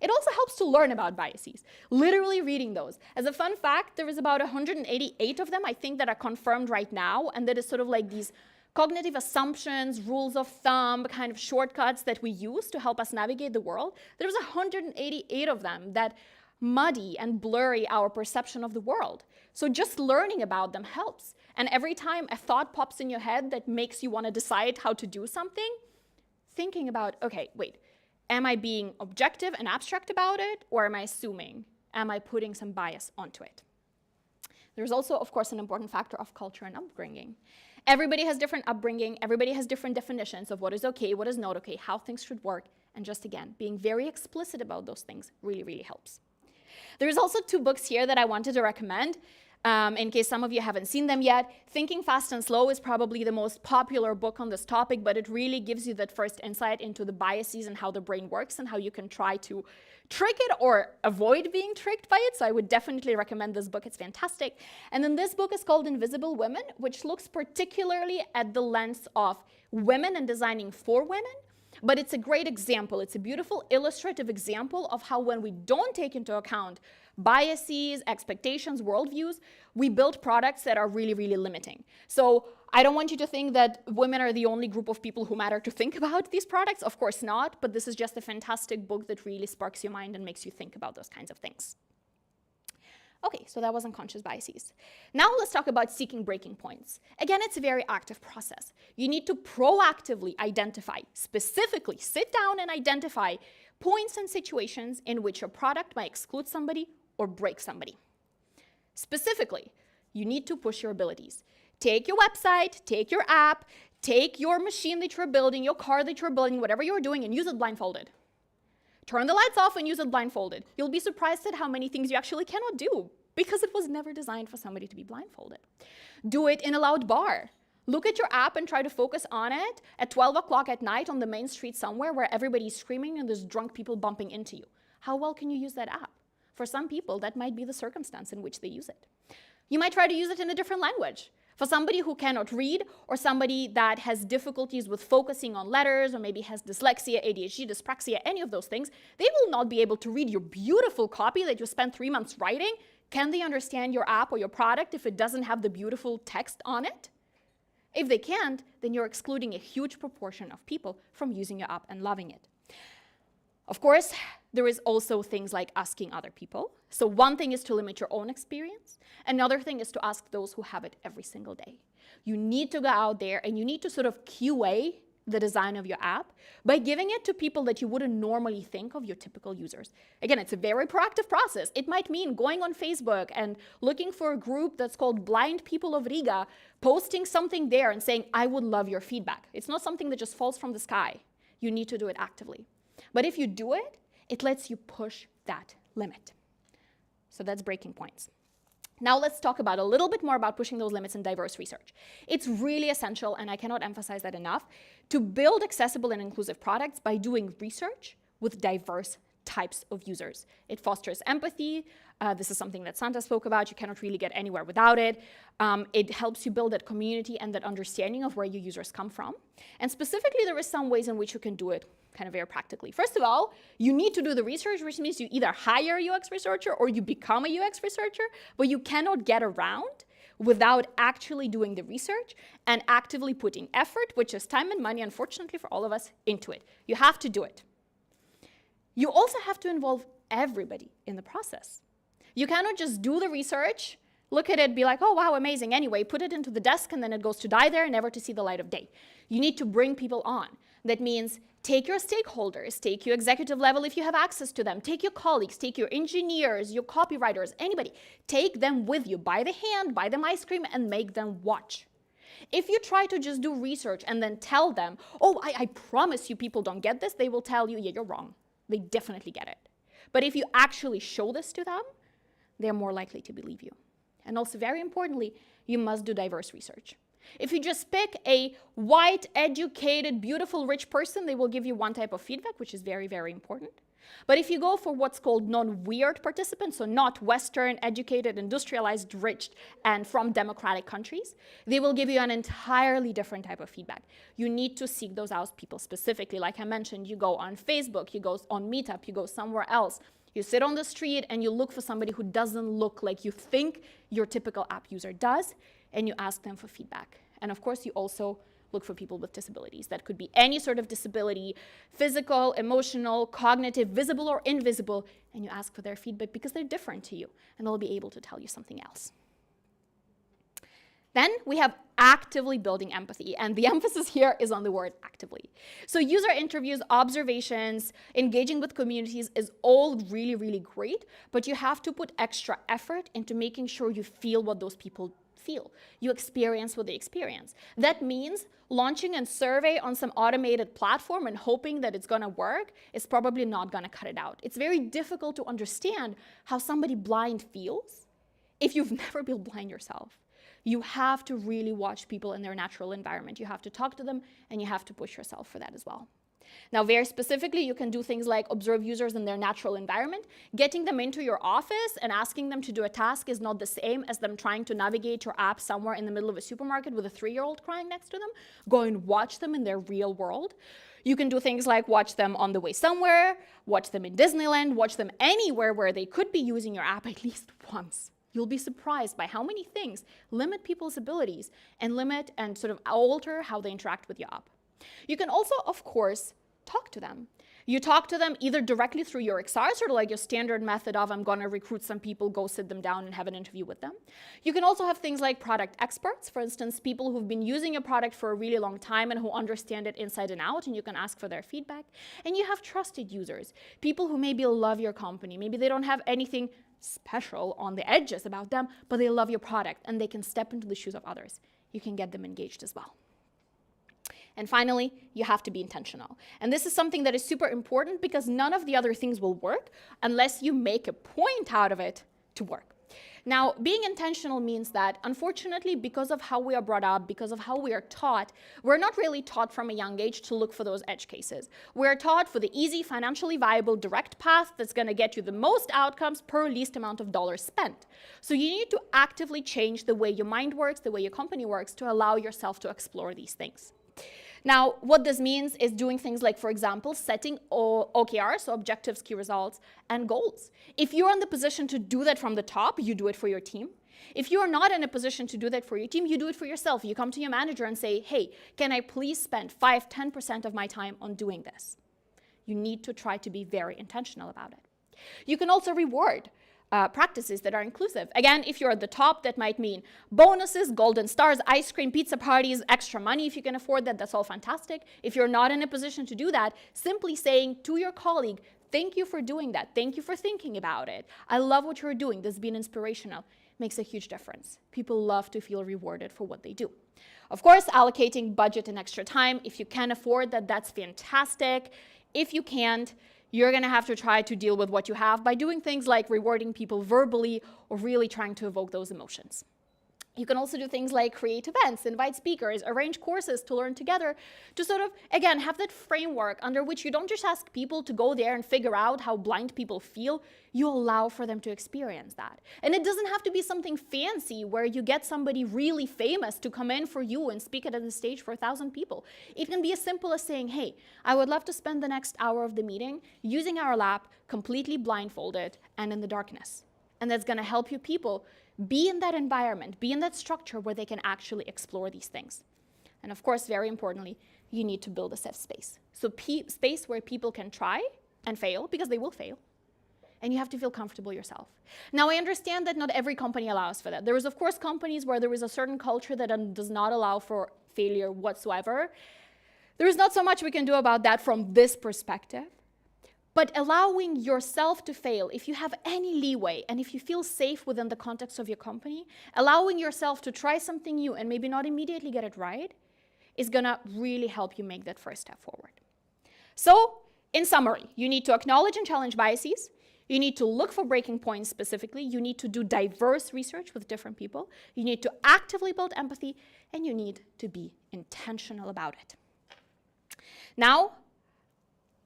It also helps to learn about biases, literally reading those. As a fun fact, there is about 188 of them, I think, that are confirmed right now, and that is sort of like these cognitive assumptions, rules of thumb, kind of shortcuts that we use to help us navigate the world. There's 188 of them that muddy and blurry our perception of the world. So just learning about them helps. And every time a thought pops in your head that makes you want to decide how to do something, thinking about, okay, wait, am I being objective and abstract about it, or am I assuming? Am I putting some bias onto it? There's also, of course, an important factor of culture and upbringing. Everybody has different upbringing. Everybody has different definitions of what is okay, what is not okay, how things should work. And just again, being very explicit about those things really, really helps. There's also 2 books here that I wanted to recommend. In case some of you haven't seen them yet. Thinking Fast and Slow is probably the most popular book on this topic, but it really gives you that first insight into the biases and how the brain works and how you can try to trick it or avoid being tricked by it. So I would definitely recommend this book. It's fantastic. And then this book is called Invisible Women, which looks particularly at the lens of women and designing for women. But it's a great example. It's a beautiful illustrative example of how when we don't take into account biases, expectations, worldviews, we build products that are really, really limiting. So I don't want you to think that women are the only group of people who matter to think about these products. Of course not, but this is just a fantastic book that really sparks your mind and makes you think about those kinds of things. Okay, so that was unconscious biases. Now let's talk about seeking breaking points. Again, it's a very active process. You need to proactively identify, specifically sit down and identify points and situations in which your product might exclude somebody or break somebody. Specifically, you need to push your abilities. Take your website, take your app, take your machine that you're building, your car that you're building, whatever you're doing, and use it blindfolded. Turn the lights off and use it blindfolded. You'll be surprised at how many things you actually cannot do because it was never designed for somebody to be blindfolded. Do it in a loud bar. Look at your app and try to focus on it at 12 o'clock at night on the main street somewhere where everybody's screaming and there's drunk people bumping into you. How well can you use that app? For some people, that might be the circumstance in which they use it. You might try to use it in a different language. For somebody who cannot read or somebody that has difficulties with focusing on letters or maybe has dyslexia, ADHD, dyspraxia, any of those things, they will not be able to read your beautiful copy that you spent 3 months writing. Can they understand your app or your product if it doesn't have the beautiful text on it? If they can't, then you're excluding a huge proportion of people from using your app and loving it. Of course, there is also things like asking other people. So one thing is to limit your own experience. Another thing is to ask those who have it every single day. You need to go out there and you need to sort of QA the design of your app by giving it to people that you wouldn't normally think of your typical users. Again, it's a very proactive process. It might mean going on Facebook and looking for a group that's called Blind People of Riga, posting something there and saying, I would love your feedback. It's not something that just falls from the sky. You need to do it actively. But if you do it, it lets you push that limit. So that's breaking points. Now let's talk about a little bit more about pushing those limits in diverse research. It's really essential, and I cannot emphasize that enough, to build accessible and inclusive products by doing research with diverse types of users. It fosters empathy. This is something that Santa spoke about. You cannot really get anywhere without it. It helps you build that community and that understanding of where your users come from. And specifically, there are some ways in which you can do it kind of very practically. First of all, you need to do the research, which means you either hire a UX researcher or you become a UX researcher, but you cannot get around without actually doing the research and actively putting effort, which is time and money, unfortunately for all of us, into it. You have to do it. You also have to involve everybody in the process. You cannot just do the research, look at it, be like, oh, wow, amazing. Anyway, put it into the desk, and then it goes to die there, never to see the light of day. You need to bring people on. That means take your stakeholders, take your executive level if you have access to them, take your colleagues, take your engineers, your copywriters, anybody. Take them with you by the hand, buy them ice cream, and make them watch. If you try to just do research and then tell them, oh, I promise you people don't get this, they will tell you, yeah, you're wrong. They definitely get it. But if you actually show this to them, they're more likely to believe you. And also, very importantly, you must do diverse research. If you just pick a white, educated, beautiful, rich person, they will give you one type of feedback, which is very, very important. But if you go for what's called non-weird participants, so not Western, educated, industrialized, rich, and from democratic countries, they will give you an entirely different type of feedback. You need to seek those out people specifically. Like I mentioned, you go on Facebook, you go on Meetup, you go somewhere else. You sit on the street and you look for somebody who doesn't look like you think your typical app user does, and you ask them for feedback. And of course, you also look for people with disabilities. That could be any sort of disability, physical, emotional, cognitive, visible or invisible, and you ask for their feedback because they're different to you, and they'll be able to tell you something else. Then we have actively building empathy, and the emphasis here is on the word actively. So user interviews, observations, engaging with communities is all really, really great, but you have to put extra effort into making sure you feel what those people feel. You experience what they experience. That means launching a survey on some automated platform and hoping that it's going to work is probably not going to cut it out. It's very difficult to understand how somebody blind feels if you've never been blind yourself. You have to really watch people in their natural environment. You have to talk to them, and you have to push yourself for that as well. Now, very specifically, you can do things like observe users in their natural environment. Getting them into your office and asking them to do a task is not the same as them trying to navigate your app somewhere in the middle of a supermarket with a 3-year-old crying next to them. Go and watch them in their real world. You can do things like watch them on the way somewhere, watch them in Disneyland, watch them anywhere where they could be using your app at least once. You'll be surprised by how many things limit people's abilities and limit and sort of alter how they interact with your app. You can also, of course, talk to them. You talk to them either directly through your XR, sort of like your standard method of I'm going to recruit some people, go sit them down and have an interview with them. You can also have things like product experts, for instance, people who've been using a product for a really long time and who understand it inside and out, and you can ask for their feedback. And you have trusted users, people who maybe love your company. Maybe they don't have anything special on the edges about them, but they love your product and they can step into the shoes of others. You can get them engaged as well. And finally, you have to be intentional. And this is something that is super important because none of the other things will work unless you make a point out of it to work. Now, being intentional means that, unfortunately, because of how we are brought up, because of how we are taught, we're not really taught from a young age to look for those edge cases. We're taught for the easy, financially viable, direct path that's going to get you the most outcomes per least amount of dollars spent. So you need to actively change the way your mind works, the way your company works, to allow yourself to explore these things. Now, what this means is doing things like, for example, setting OKRs, so objectives, key results, and goals. If you're in the position to do that from the top, you do it for your team. If you are not in a position to do that for your team, you do it for yourself. You come to your manager and say, hey, can I please spend 5–10% of my time on doing this? You need to try to be very intentional about it. You can also reward practices that are inclusive. Again, if you're at the top, that might mean bonuses, golden stars, ice cream, pizza parties, extra money if you can afford that, that's all fantastic. If you're not in a position to do that, simply saying to your colleague, thank you for doing that, thank you for thinking about it, I love what you're doing, this has been inspirational, makes a huge difference. People love to feel rewarded for what they do. Of course, allocating budget and extra time, if you can afford that, that's fantastic. If you can't, you're going to have to try to deal with what you have by doing things like rewarding people verbally or really trying to evoke those emotions. You can also do things like create events, invite speakers, arrange courses to learn together, to sort of, again, have that framework under which you don't just ask people to go there and figure out how blind people feel, you allow for them to experience that. And it doesn't have to be something fancy where you get somebody really famous to come in for you and speak it on the stage for 1,000 people. It can be as simple as saying, hey, I would love to spend the next hour of the meeting using our lab completely blindfolded and in the darkness. And that's going to help you people be in that environment, be in that structure where they can actually explore these things. And of course, very importantly, you need to build a safe space. So space where people can try and fail, because they will fail. And you have to feel comfortable yourself. Now, I understand that not every company allows for that. There is, of course, companies where there is a certain culture that does not allow for failure whatsoever. There is not so much we can do about that from this perspective. But allowing yourself to fail, if you have any leeway and if you feel safe within the context of your company, allowing yourself to try something new and maybe not immediately get it right is gonna really help you make that first step forward. So, in summary, you need to acknowledge and challenge biases. You need to look for breaking points specifically. You need to do diverse research with different people. You need to actively build empathy, and you need to be intentional about it. Now,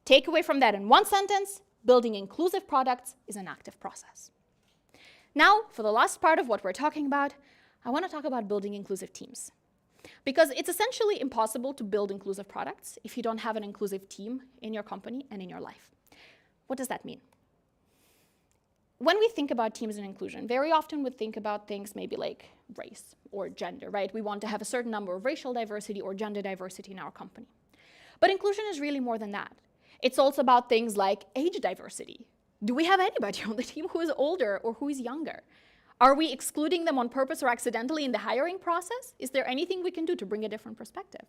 take away from that in one sentence, building inclusive products is an active process. Now, for the last part of what we're talking about, I want to talk about building inclusive teams. Because it's essentially impossible to build inclusive products if you don't have an inclusive team in your company and in your life. What does that mean? When we think about teams and inclusion, very often we think about things maybe like race or gender, right? We want to have a certain number of racial diversity or gender diversity in our company. But inclusion is really more than that. It's also about things like age diversity. Do we have anybody on the team who is older or who is younger? Are we excluding them on purpose or accidentally in the hiring process? Is there anything we can do to bring a different perspective?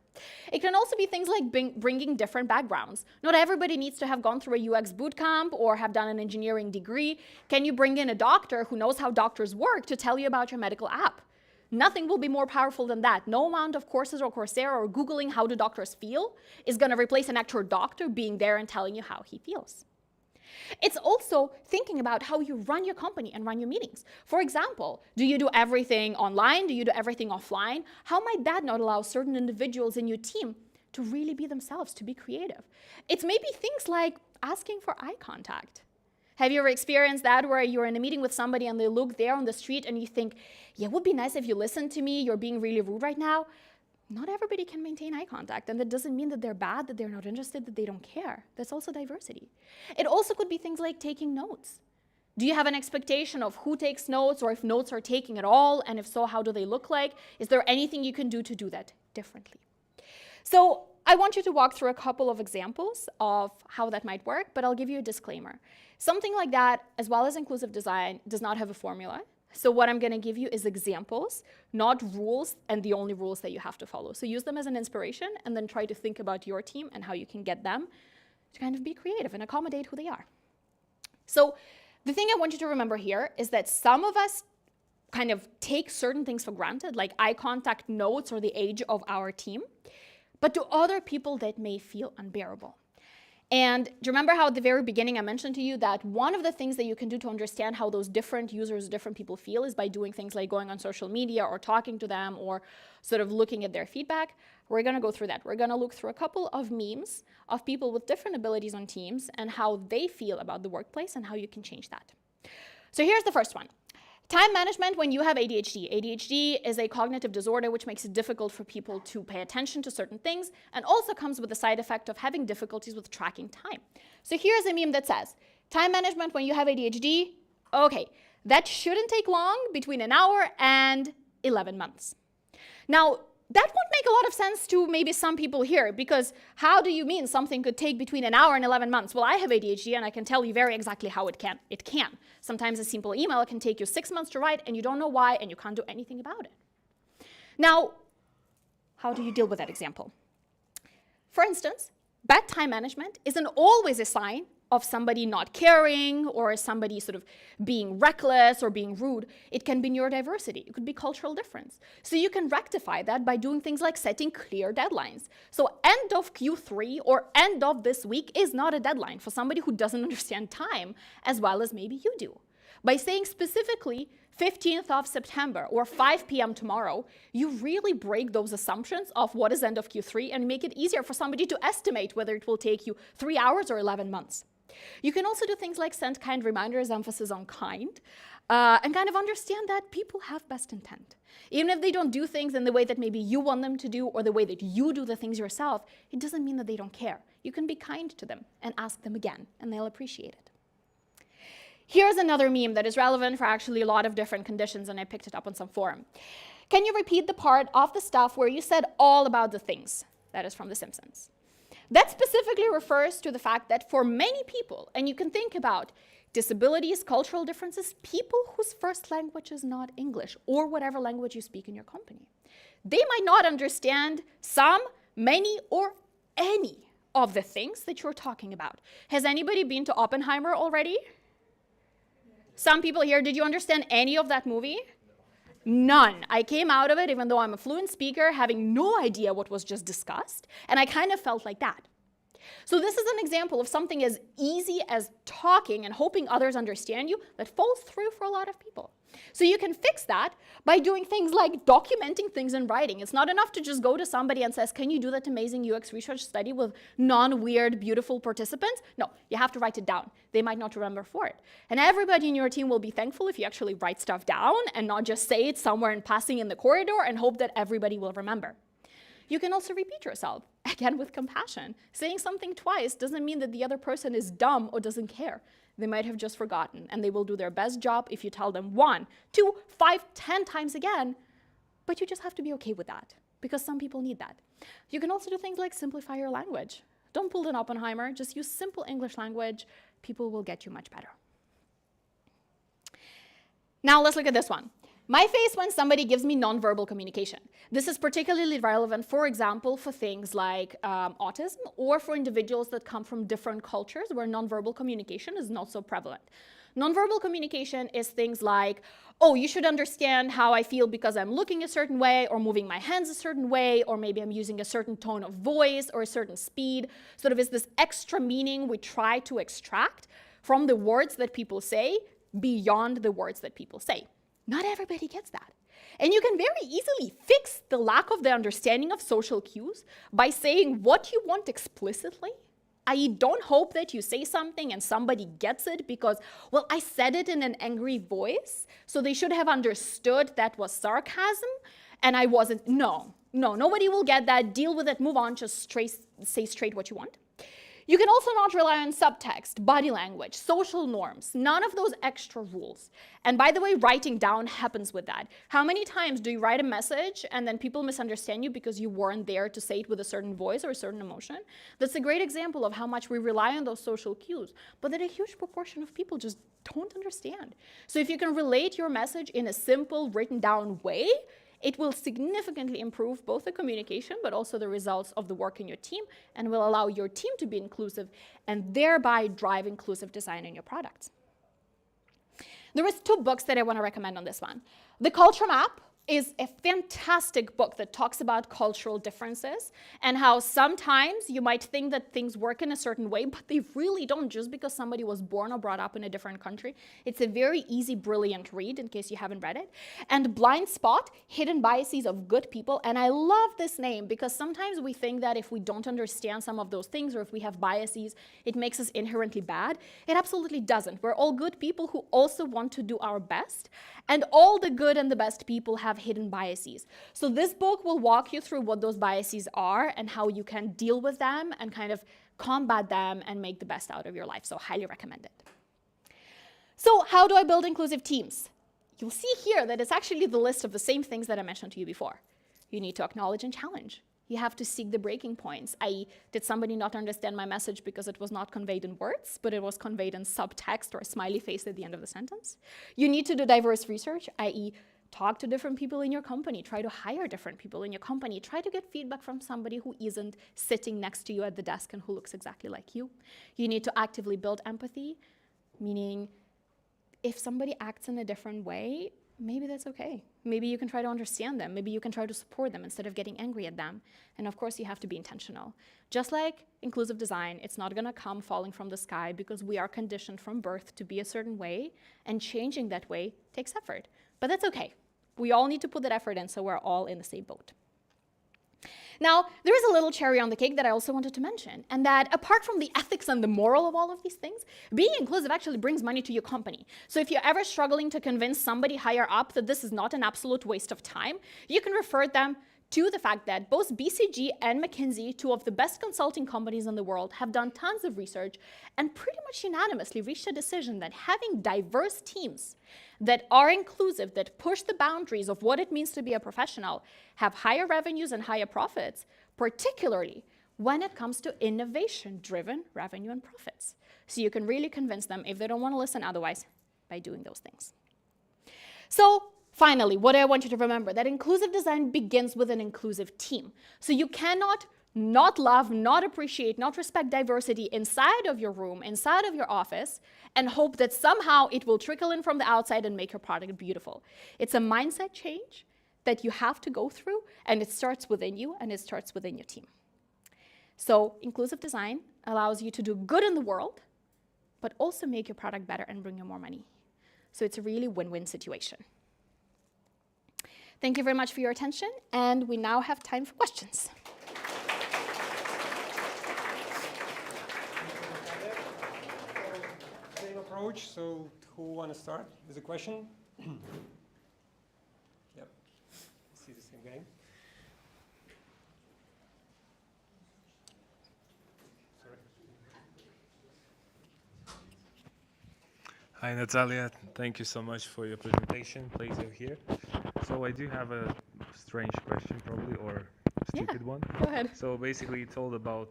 It can also be things like bringing different backgrounds. Not everybody needs to have gone through a UX bootcamp or have done an engineering degree. Can you bring in a doctor who knows how doctors work to tell you about your medical app? Nothing will be more powerful than that. No amount of courses or Coursera or Googling how do doctors feel is going to replace an actual doctor being there and telling you how he feels. It's also thinking about how you run your company and run your meetings. For example, do you do everything online? Do you do everything offline? How might that not allow certain individuals in your team to really be themselves, to be creative? It's maybe things like asking for eye contact. Have you ever experienced that where you're in a meeting with somebody and they look there on the street and you think, yeah, it would be nice if you listened to me, you're being really rude right now? Not everybody can maintain eye contact, and that doesn't mean that they're bad, that they're not interested, that they don't care. That's also diversity. It also could be things like taking notes. Do you have an expectation of who takes notes or if notes are taken at all, and if so, how do they look like? Is there anything you can do to do that differently? So I want you to walk through a couple of examples of how that might work, but I'll give you a disclaimer. Something like that, as well as inclusive design, does not have a formula. So what I'm going to give you is examples, not rules, and the only rules that you have to follow. So use them as an inspiration, and then try to think about your team and how you can get them to kind of be creative and accommodate who they are. So the thing I want you to remember here is that some of us kind of take certain things for granted, like eye contact, notes, or the age of our team, but to other people that may feel unbearable. And do you remember how at the very beginning I mentioned to you that one of the things that you can do to understand how those different users, different people feel is by doing things like going on social media or talking to them or sort of looking at their feedback? We're going to go through that. We're going to look through a couple of memes of people with different abilities on teams and how they feel about the workplace and how you can change that. So here's the first one. Time management when you have ADHD. ADHD is a cognitive disorder which makes it difficult for people to pay attention to certain things and also comes with the side effect of having difficulties with tracking time. So here's a meme that says, time management when you have ADHD, okay, that shouldn't take long, between an hour and 11 months. Now, that won't make a lot of sense to maybe some people here, because how do you mean something could take between an hour and 11 months? Well, I have ADHD and I can tell you very exactly how it can. It can. Sometimes a simple email can take you 6 months to write and you don't know why and you can't do anything about it. Now, how do you deal with that example? For instance, bad time management isn't always a sign of somebody not caring or somebody sort of being reckless or being rude. It can be neurodiversity. It could be cultural difference. So you can rectify that by doing things like setting clear deadlines. So end of Q3 or end of this week is not a deadline for somebody who doesn't understand time as well as maybe you do. By saying specifically 15th of September or 5 p.m. tomorrow, you really break those assumptions of what is end of Q3 and make it easier for somebody to estimate whether it will take you 3 hours or 11 months. You can also do things like send kind reminders, emphasis on kind, and kind of understand that people have best intent. Even if they don't do things in the way that maybe you want them to do or the way that you do the things yourself, it doesn't mean that they don't care. You can be kind to them and ask them again, and they'll appreciate it. Here's another meme that is relevant for actually a lot of different conditions, and I picked it up on some forum. Can you repeat the part of the stuff where you said all about the things? That is from The Simpsons. That specifically refers to the fact that for many people, and you can think about disabilities, cultural differences, people whose first language is not English or whatever language you speak in your company, they might not understand some, many, or any of the things that you're talking about. Has anybody been to Oppenheimer already? Some people here, did you understand any of that movie? None. I came out of it, even though I'm a fluent speaker, having no idea what was just discussed, and I kind of felt like that. So this is an example of something as easy as talking and hoping others understand you that falls through for a lot of people. So you can fix that by doing things like documenting things in writing. It's not enough to just go to somebody and says, can you do that amazing UX research study with non-weird, beautiful participants? No, you have to write it down. They might not remember for it. And everybody in your team will be thankful if you actually write stuff down and not just say it somewhere in passing in the corridor and hope that everybody will remember. You can also repeat yourself, again with compassion. Saying something twice doesn't mean that the other person is dumb or doesn't care. They might have just forgotten, and they will do their best job if you tell them 1, 2, 5, 10 times again, but you just have to be okay with that, because some people need that. You can also do things like simplify your language. Don't pull an Oppenheimer, just use simple English language. People will get you much better. Now let's look at this one. My face when somebody gives me nonverbal communication. This is particularly relevant, for example, for things like autism or for individuals that come from different cultures where nonverbal communication is not so prevalent. Nonverbal communication is things like, oh, you should understand how I feel because I'm looking a certain way or moving my hands a certain way, or maybe I'm using a certain tone of voice or a certain speed. Sort of is this extra meaning we try to extract from the words that people say beyond the words that people say. Not everybody gets that. And you can very easily fix the lack of the understanding of social cues by saying what you want explicitly. I don't hope that you say something and somebody gets it because, well, I said it in an angry voice, so they should have understood that was sarcasm, and I wasn't. No, nobody will get that. Deal with it, move on, just say straight what you want. You can also not rely on subtext, body language, social norms, none of those extra rules. And by the way, writing down happens with that. How many times do you write a message and then people misunderstand you because you weren't there to say it with a certain voice or a certain emotion? That's a great example of how much we rely on those social cues, but that a huge proportion of people just don't understand. So if you can relate your message in a simple, written down way, it will significantly improve both the communication but also the results of the work in your team, and will allow your team to be inclusive and thereby drive inclusive design in your products. There is 2 books that I want to recommend on this one. The Culture Map is a fantastic book that talks about cultural differences and how sometimes you might think that things work in a certain way, but they really don't just because somebody was born or brought up in a different country. It's a very easy, brilliant read in case you haven't read it. And Blind Spot, Hidden Biases of Good People. And I love this name because sometimes we think that if we don't understand some of those things or if we have biases, it makes us inherently bad. It absolutely doesn't. We're all good people who also want to do our best. And all the good and the best people have hidden biases. So this book will walk you through what those biases are and how you can deal with them and kind of combat them and make the best out of your life. So highly recommend it. So how do I build inclusive teams? You'll see here that it's actually the list of the same things that I mentioned to you before. You need to acknowledge and challenge. You have to seek the breaking points, i.e., did somebody not understand my message because it was not conveyed in words, but it was conveyed in subtext or a smiley face at the end of the sentence? You need to do diverse research, i.e., talk to different people in your company, try to hire different people in your company, try to get feedback from somebody who isn't sitting next to you at the desk and who looks exactly like you. You need to actively build empathy, meaning if somebody acts in a different way, maybe that's okay. Maybe you can try to understand them. Maybe you can try to support them instead of getting angry at them. And of course, you have to be intentional. Just like inclusive design, it's not going to come falling from the sky because we are conditioned from birth to be a certain way, and changing that way takes effort. But that's okay. We all need to put that effort in so we're all in the same boat. Now, there is a little cherry on the cake that I also wanted to mention, and that apart from the ethics and the moral of all of these things, being inclusive actually brings money to your company. So if you're ever struggling to convince somebody higher up that this is not an absolute waste of time, you can refer them to the fact that both BCG and McKinsey, 2 of the best consulting companies in the world, have done tons of research and pretty much unanimously reached a decision that having diverse teams that are inclusive, that push the boundaries of what it means to be a professional, have higher revenues and higher profits, particularly when it comes to innovation-driven revenue and profits. So you can really convince them, if they don't want to listen otherwise, by doing those things. So finally, what I want you to remember, that inclusive design begins with an inclusive team. So you cannot not love, not appreciate, not respect diversity inside of your room, inside of your office, and hope that somehow it will trickle in from the outside and make your product beautiful. It's a mindset change that you have to go through, and it starts within you, and it starts within your team. So inclusive design allows you to do good in the world, but also make your product better and bring you more money. So it's a really win-win situation. Thank you very much for your attention, and we now have time for questions. Same approach, so who want to start with a question? Yep, see the same game. Sorry. Hi, Natalia. Thank you so much for your presentation. Pleasure here. So I do have a strange question, probably, or a stupid one. Go ahead. So basically, it's all about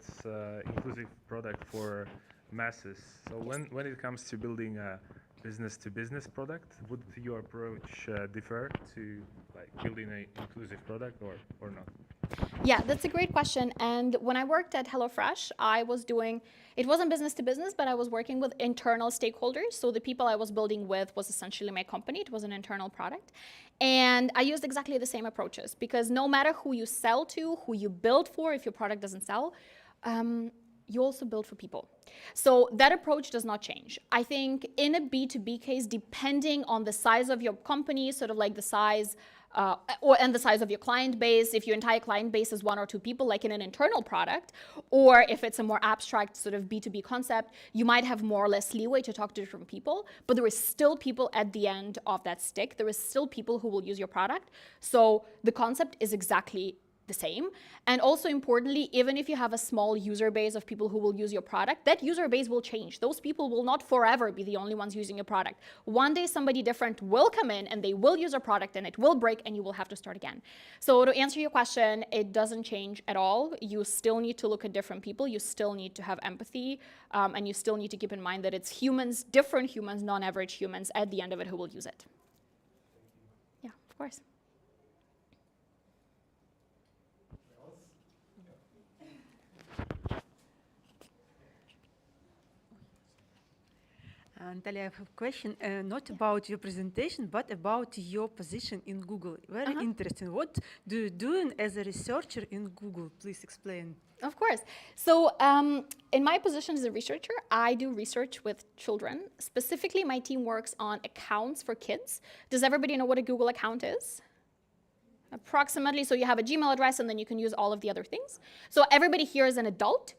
inclusive product for masses. So when it comes to building a business-to-business product, would your approach differ to like building an inclusive product or not? Yeah, that's a great question. And when I worked at HelloFresh, I was doing, it wasn't business to business, but I was working with internal stakeholders. So the people I was building with was essentially my company. It was an internal product. And I used exactly the same approaches because no matter who you sell to, who you build for, if your product doesn't sell, you also build for people. So that approach does not change. I think in a B2B case, depending on the size of your company, sort of like the size and the size of your client base, if your entire client base is 1 or 2 people, like in an internal product, or if it's a more abstract sort of B2B concept, you might have more or less leeway to talk to different people, but there is still people at the end of that stick. There is still people who will use your product. So the concept is exactly the same. And also importantly, even if you have a small user base of people who will use your product, that user base will change. Those people will not forever be the only ones using your product. One day somebody different will come in and they will use a product and it will break and you will have to start again. So to answer your question, it doesn't change at all. You still need to look at different people. You still need to have empathy and you still need to keep in mind that it's humans, different humans, non-average humans at the end of it who will use it. Yeah, of course. Natalia, I have a question, not about your presentation, but about your position in Google. Very interesting. What do you do as a researcher in Google? Please explain. Of course. So in my position as a researcher, I do research with children. Specifically, my team works on accounts for kids. Does everybody know what a Google account is? Approximately. So you have a Gmail address, and then you can use all of the other things. So everybody here is an adult.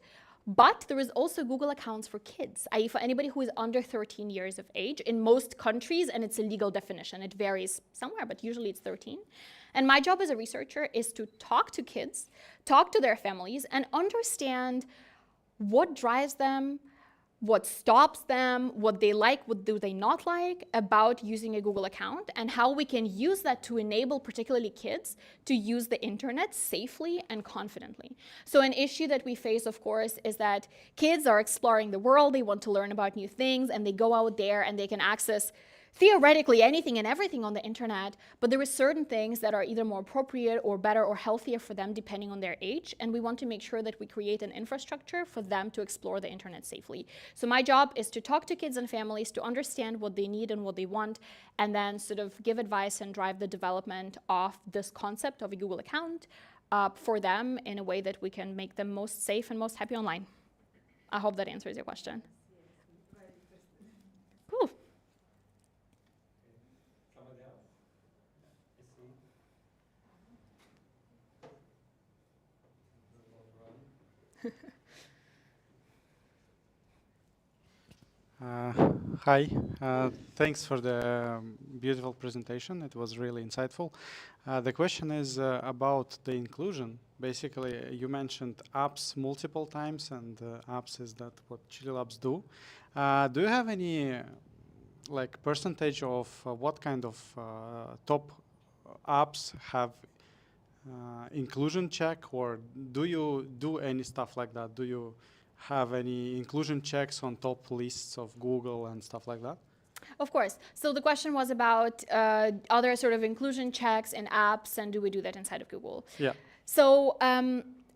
But there is also Google accounts for kids, i.e. for anybody who is under 13 years of age in most countries, and it's a legal definition. It varies somewhere, but usually it's 13. And my job as a researcher is to talk to kids, talk to their families, and understand what drives them, what stops them, what they like, what do they not like about using a Google account, and how we can use that to enable particularly kids to use the internet safely and confidently. So an issue that we face, of course, is that kids are exploring the world, they want to learn about new things, and they go out there and they can access theoretically anything and everything on the internet, but there are certain things that are either more appropriate or better or healthier for them depending on their age, and we want to make sure that we create an infrastructure for them to explore the internet safely. So my job is to talk to kids and families to understand what they need and what they want, and then sort of give advice and drive the development of this concept of a Google account for them in a way that we can make them most safe and most happy online. I hope that answers your question. Cool. Hi, thanks for the beautiful presentation. It was really insightful. The question is about the inclusion. Basically, you mentioned apps multiple times, and apps is that what Chili Labs do. Do you have any like percentage of what kind of top apps have inclusion check, or do you do any stuff like that? Do you have any inclusion checks on top lists of Google and stuff like that? Of course. So the question was about other sort of inclusion checks in apps, and do we do that inside of Google? Yeah. So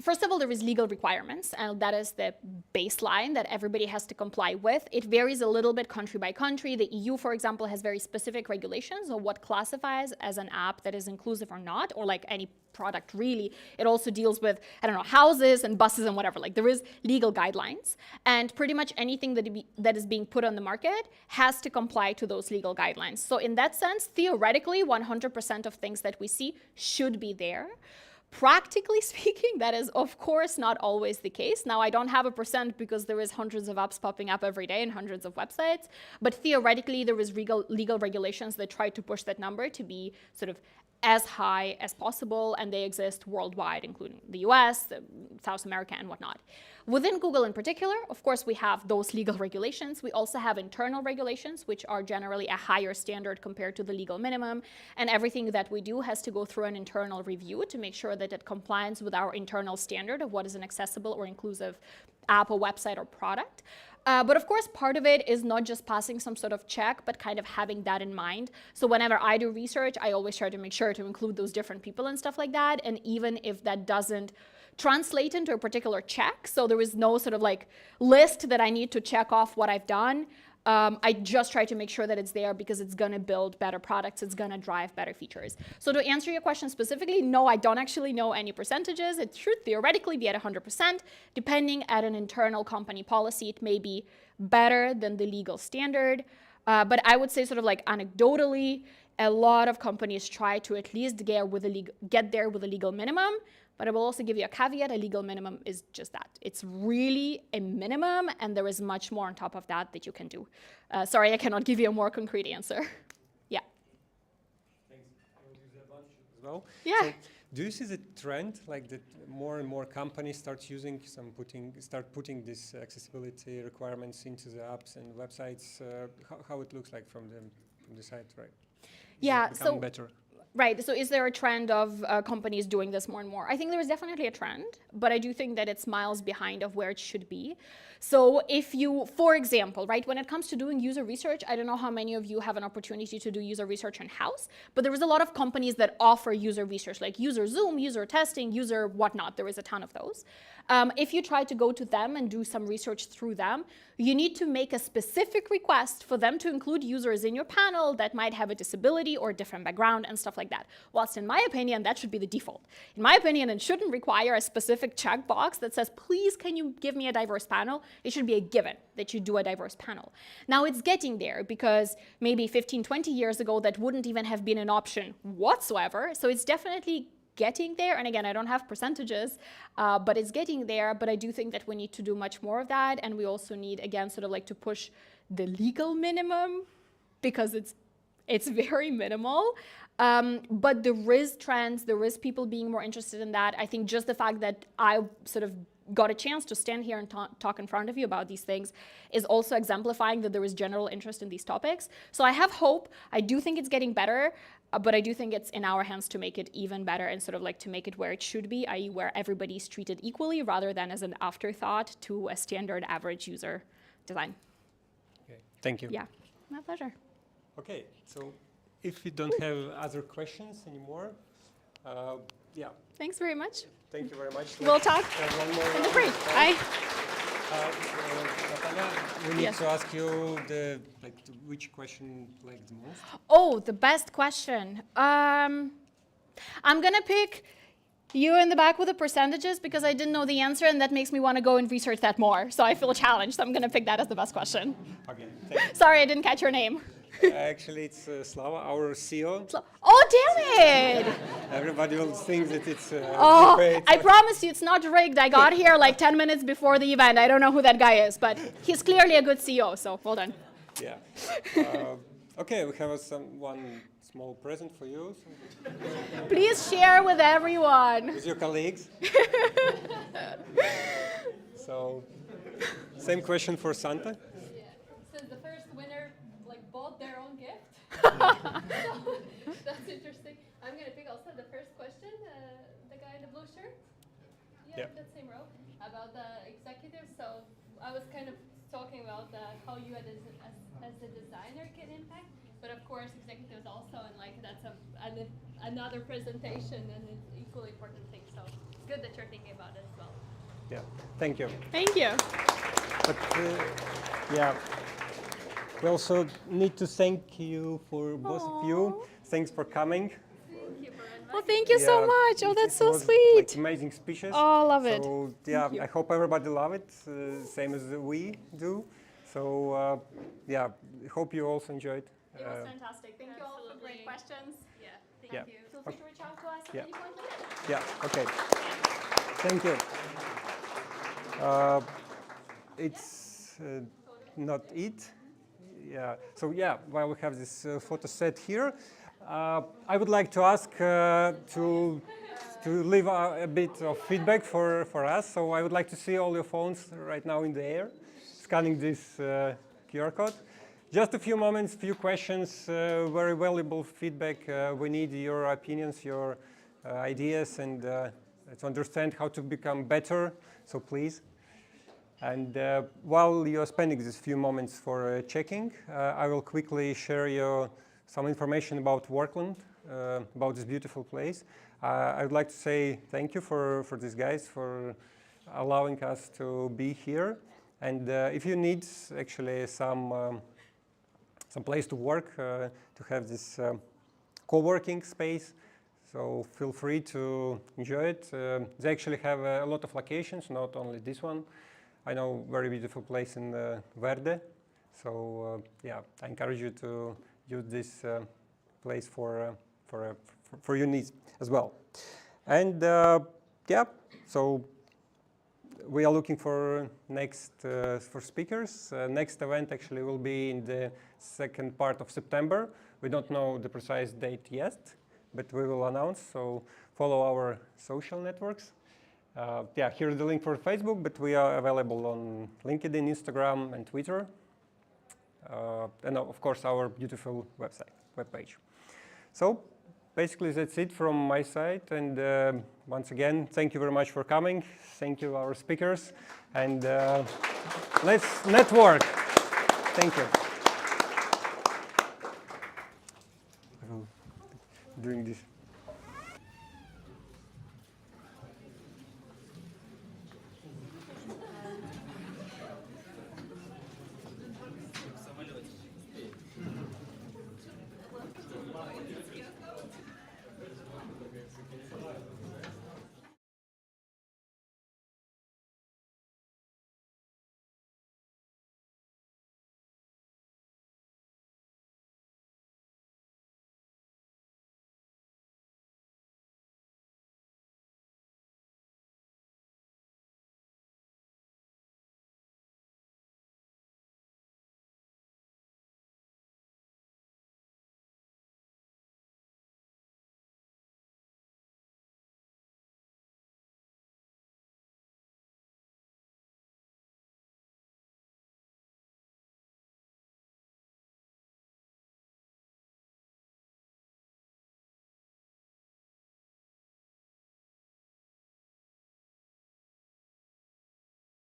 First of all, there is legal requirements, and that is the baseline that everybody has to comply with. It varies a little bit country by country. The EU, for example, has very specific regulations on what classifies as an app that is inclusive or not, or like any product really. It also deals with, I don't know, houses and buses and whatever. Like there is legal guidelines, and pretty much anything that is being put on the market has to comply to those legal guidelines. So in that sense, theoretically, 100% of things that we see should be there. Practically speaking, that is of course not always the case. Now, I don't have a percent because there is hundreds of apps popping up every day and hundreds of websites, but theoretically there is legal regulations that try to push that number to be sort of as high as possible, and they exist worldwide, including the US, South America, and whatnot. Within Google in particular, of course, we have those legal regulations. We also have internal regulations, which are generally a higher standard compared to the legal minimum, and everything that we do has to go through an internal review to make sure that it complies with our internal standard of what is an accessible or inclusive app or website or product. But of course, part of it is not just passing some sort of check, but kind of having that in mind. So whenever I do research, I always try to make sure to include those different people and stuff like that. And even if that doesn't translate into a particular check, so there is no sort of like list that I need to check off what I've done, I just try to make sure that it's there because it's going to build better products. It's going to drive better features. So to answer your question specifically, no, I don't actually know any percentages. It should theoretically be at 100%. Depending at an internal company policy, it may be better than the legal standard. But I would say sort of like anecdotally, a lot of companies try to at least get there with a legal minimum. But I will also give you a caveat, a legal minimum is just that. It's really a minimum, and there is much more on top of that that you can do. Sorry, I cannot give you a more concrete answer. Yeah. Thanks. I will use that lunch as well. Yeah. So, do you see the trend, like that more and more companies start putting these accessibility requirements into the apps and websites? How it looks like from the site, right? Yeah. Become better. Right, so is there a trend of companies doing this more and more? I think there is definitely a trend, but I do think that it's miles behind of where it should be. So if you, for example, right, when it comes to doing user research, I don't know how many of you have an opportunity to do user research in-house, but there is a lot of companies that offer user research, like user Zoom, user testing, user whatnot. There is a ton of those. If you try to go to them and do some research through them, you need to make a specific request for them to include users in your panel that might have a disability or a different background and stuff like that. Whilst in my opinion, that should be the default. In my opinion, it shouldn't require a specific checkbox that says, please, can you give me a diverse panel? It should be a given that you do a diverse panel. Now it's getting there because maybe 15, 20 years ago, that wouldn't even have been an option whatsoever. So it's definitely getting there. And again, I don't have percentages, but it's getting there. But I do think that we need to do much more of that. And we also need, again, sort of like to push the legal minimum because it's very minimal. But there is trends, there is people being more interested in that. I think just the fact that I sort of got a chance to stand here and talk in front of you about these things is also exemplifying that there is general interest in these topics. So I have hope. I do think it's getting better, but I do think it's in our hands to make it even better and sort of like to make it where it should be, i.e. where everybody's treated equally rather than as an afterthought to a standard average user design. Okay, thank you. Yeah, my pleasure. Okay, so if you don't have other questions anymore, yeah. Thanks very much. Thank you very much. We'll talk One more in the break. Bye. Natalia, we need Yes. to ask you which question like the most. Oh, the best question. I'm gonna pick you in the back with the percentages because I didn't know the answer and that makes me want to go and research that more. So I feel challenged. So I'm gonna pick that as the best question. Okay, thank you. Sorry, I didn't catch your name. Actually, it's Slava, our CEO. Oh, damn it! Everybody will think that it's Oh, great. I promise you it's not rigged. I got here like 10 minutes before the event. I don't know who that guy is, but he's clearly a good CEO, so well done. Yeah. Okay, we have one small present for you. Please share with everyone. With your colleagues. So, same question for Santa. Yeah. Since the first winner bought their own gift. So that's interesting. I'm going to pick also the first question, the guy in the blue shirt. Yeah, Yep. that same row. About the executives. So I was kind of talking about how you as the designer can impact, but of course executives also, and that's another presentation and an equally important thing. So good that you're thinking about it as well. Yeah, thank you. Thank you. But yeah, we also need to thank you for both of you. Thanks for coming. Well, thank you so Yeah, much. Oh, that's it so was, sweet. Like, amazing speeches. Oh, love it. So yeah, you. I hope everybody love it, same as we do. So yeah, hope you also enjoyed. It was fantastic. Thank you all for great questions. Yeah, thank Yeah. you. Feel free to reach out to us Yeah. at any point later. Yeah. Okay. Thank you. It's not it. Yeah. So yeah, while we have this photo set here, I would like to ask to leave a bit of feedback for us. So I would like to see all your phones right now in the air, scanning this QR code. Just a few moments, few questions, very valuable feedback. We need your opinions, your ideas, and to understand how to become better. So please. And while you're spending these few moments for checking, I will quickly share you some information about Workland, about this beautiful place. I would like to say thank you for these guys for allowing us to be here. And if you need actually some place to work, to have this co-working space, so feel free to enjoy it. They actually have a lot of locations, not only this one. I know very beautiful place in Verde, so yeah, I encourage you to use this place for your needs as well. And yeah, so we are looking for next for speakers. Next event actually will be in the second part of September. We don't know the precise date yet, but we will announce. So follow our social networks. Yeah, here's the link for Facebook, but we are available on LinkedIn, Instagram, and Twitter. And of course, our beautiful webpage. So basically, that's it from my side. And once again, thank you very much for coming. Thank you, our speakers. And let's network. Thank you. Doing this.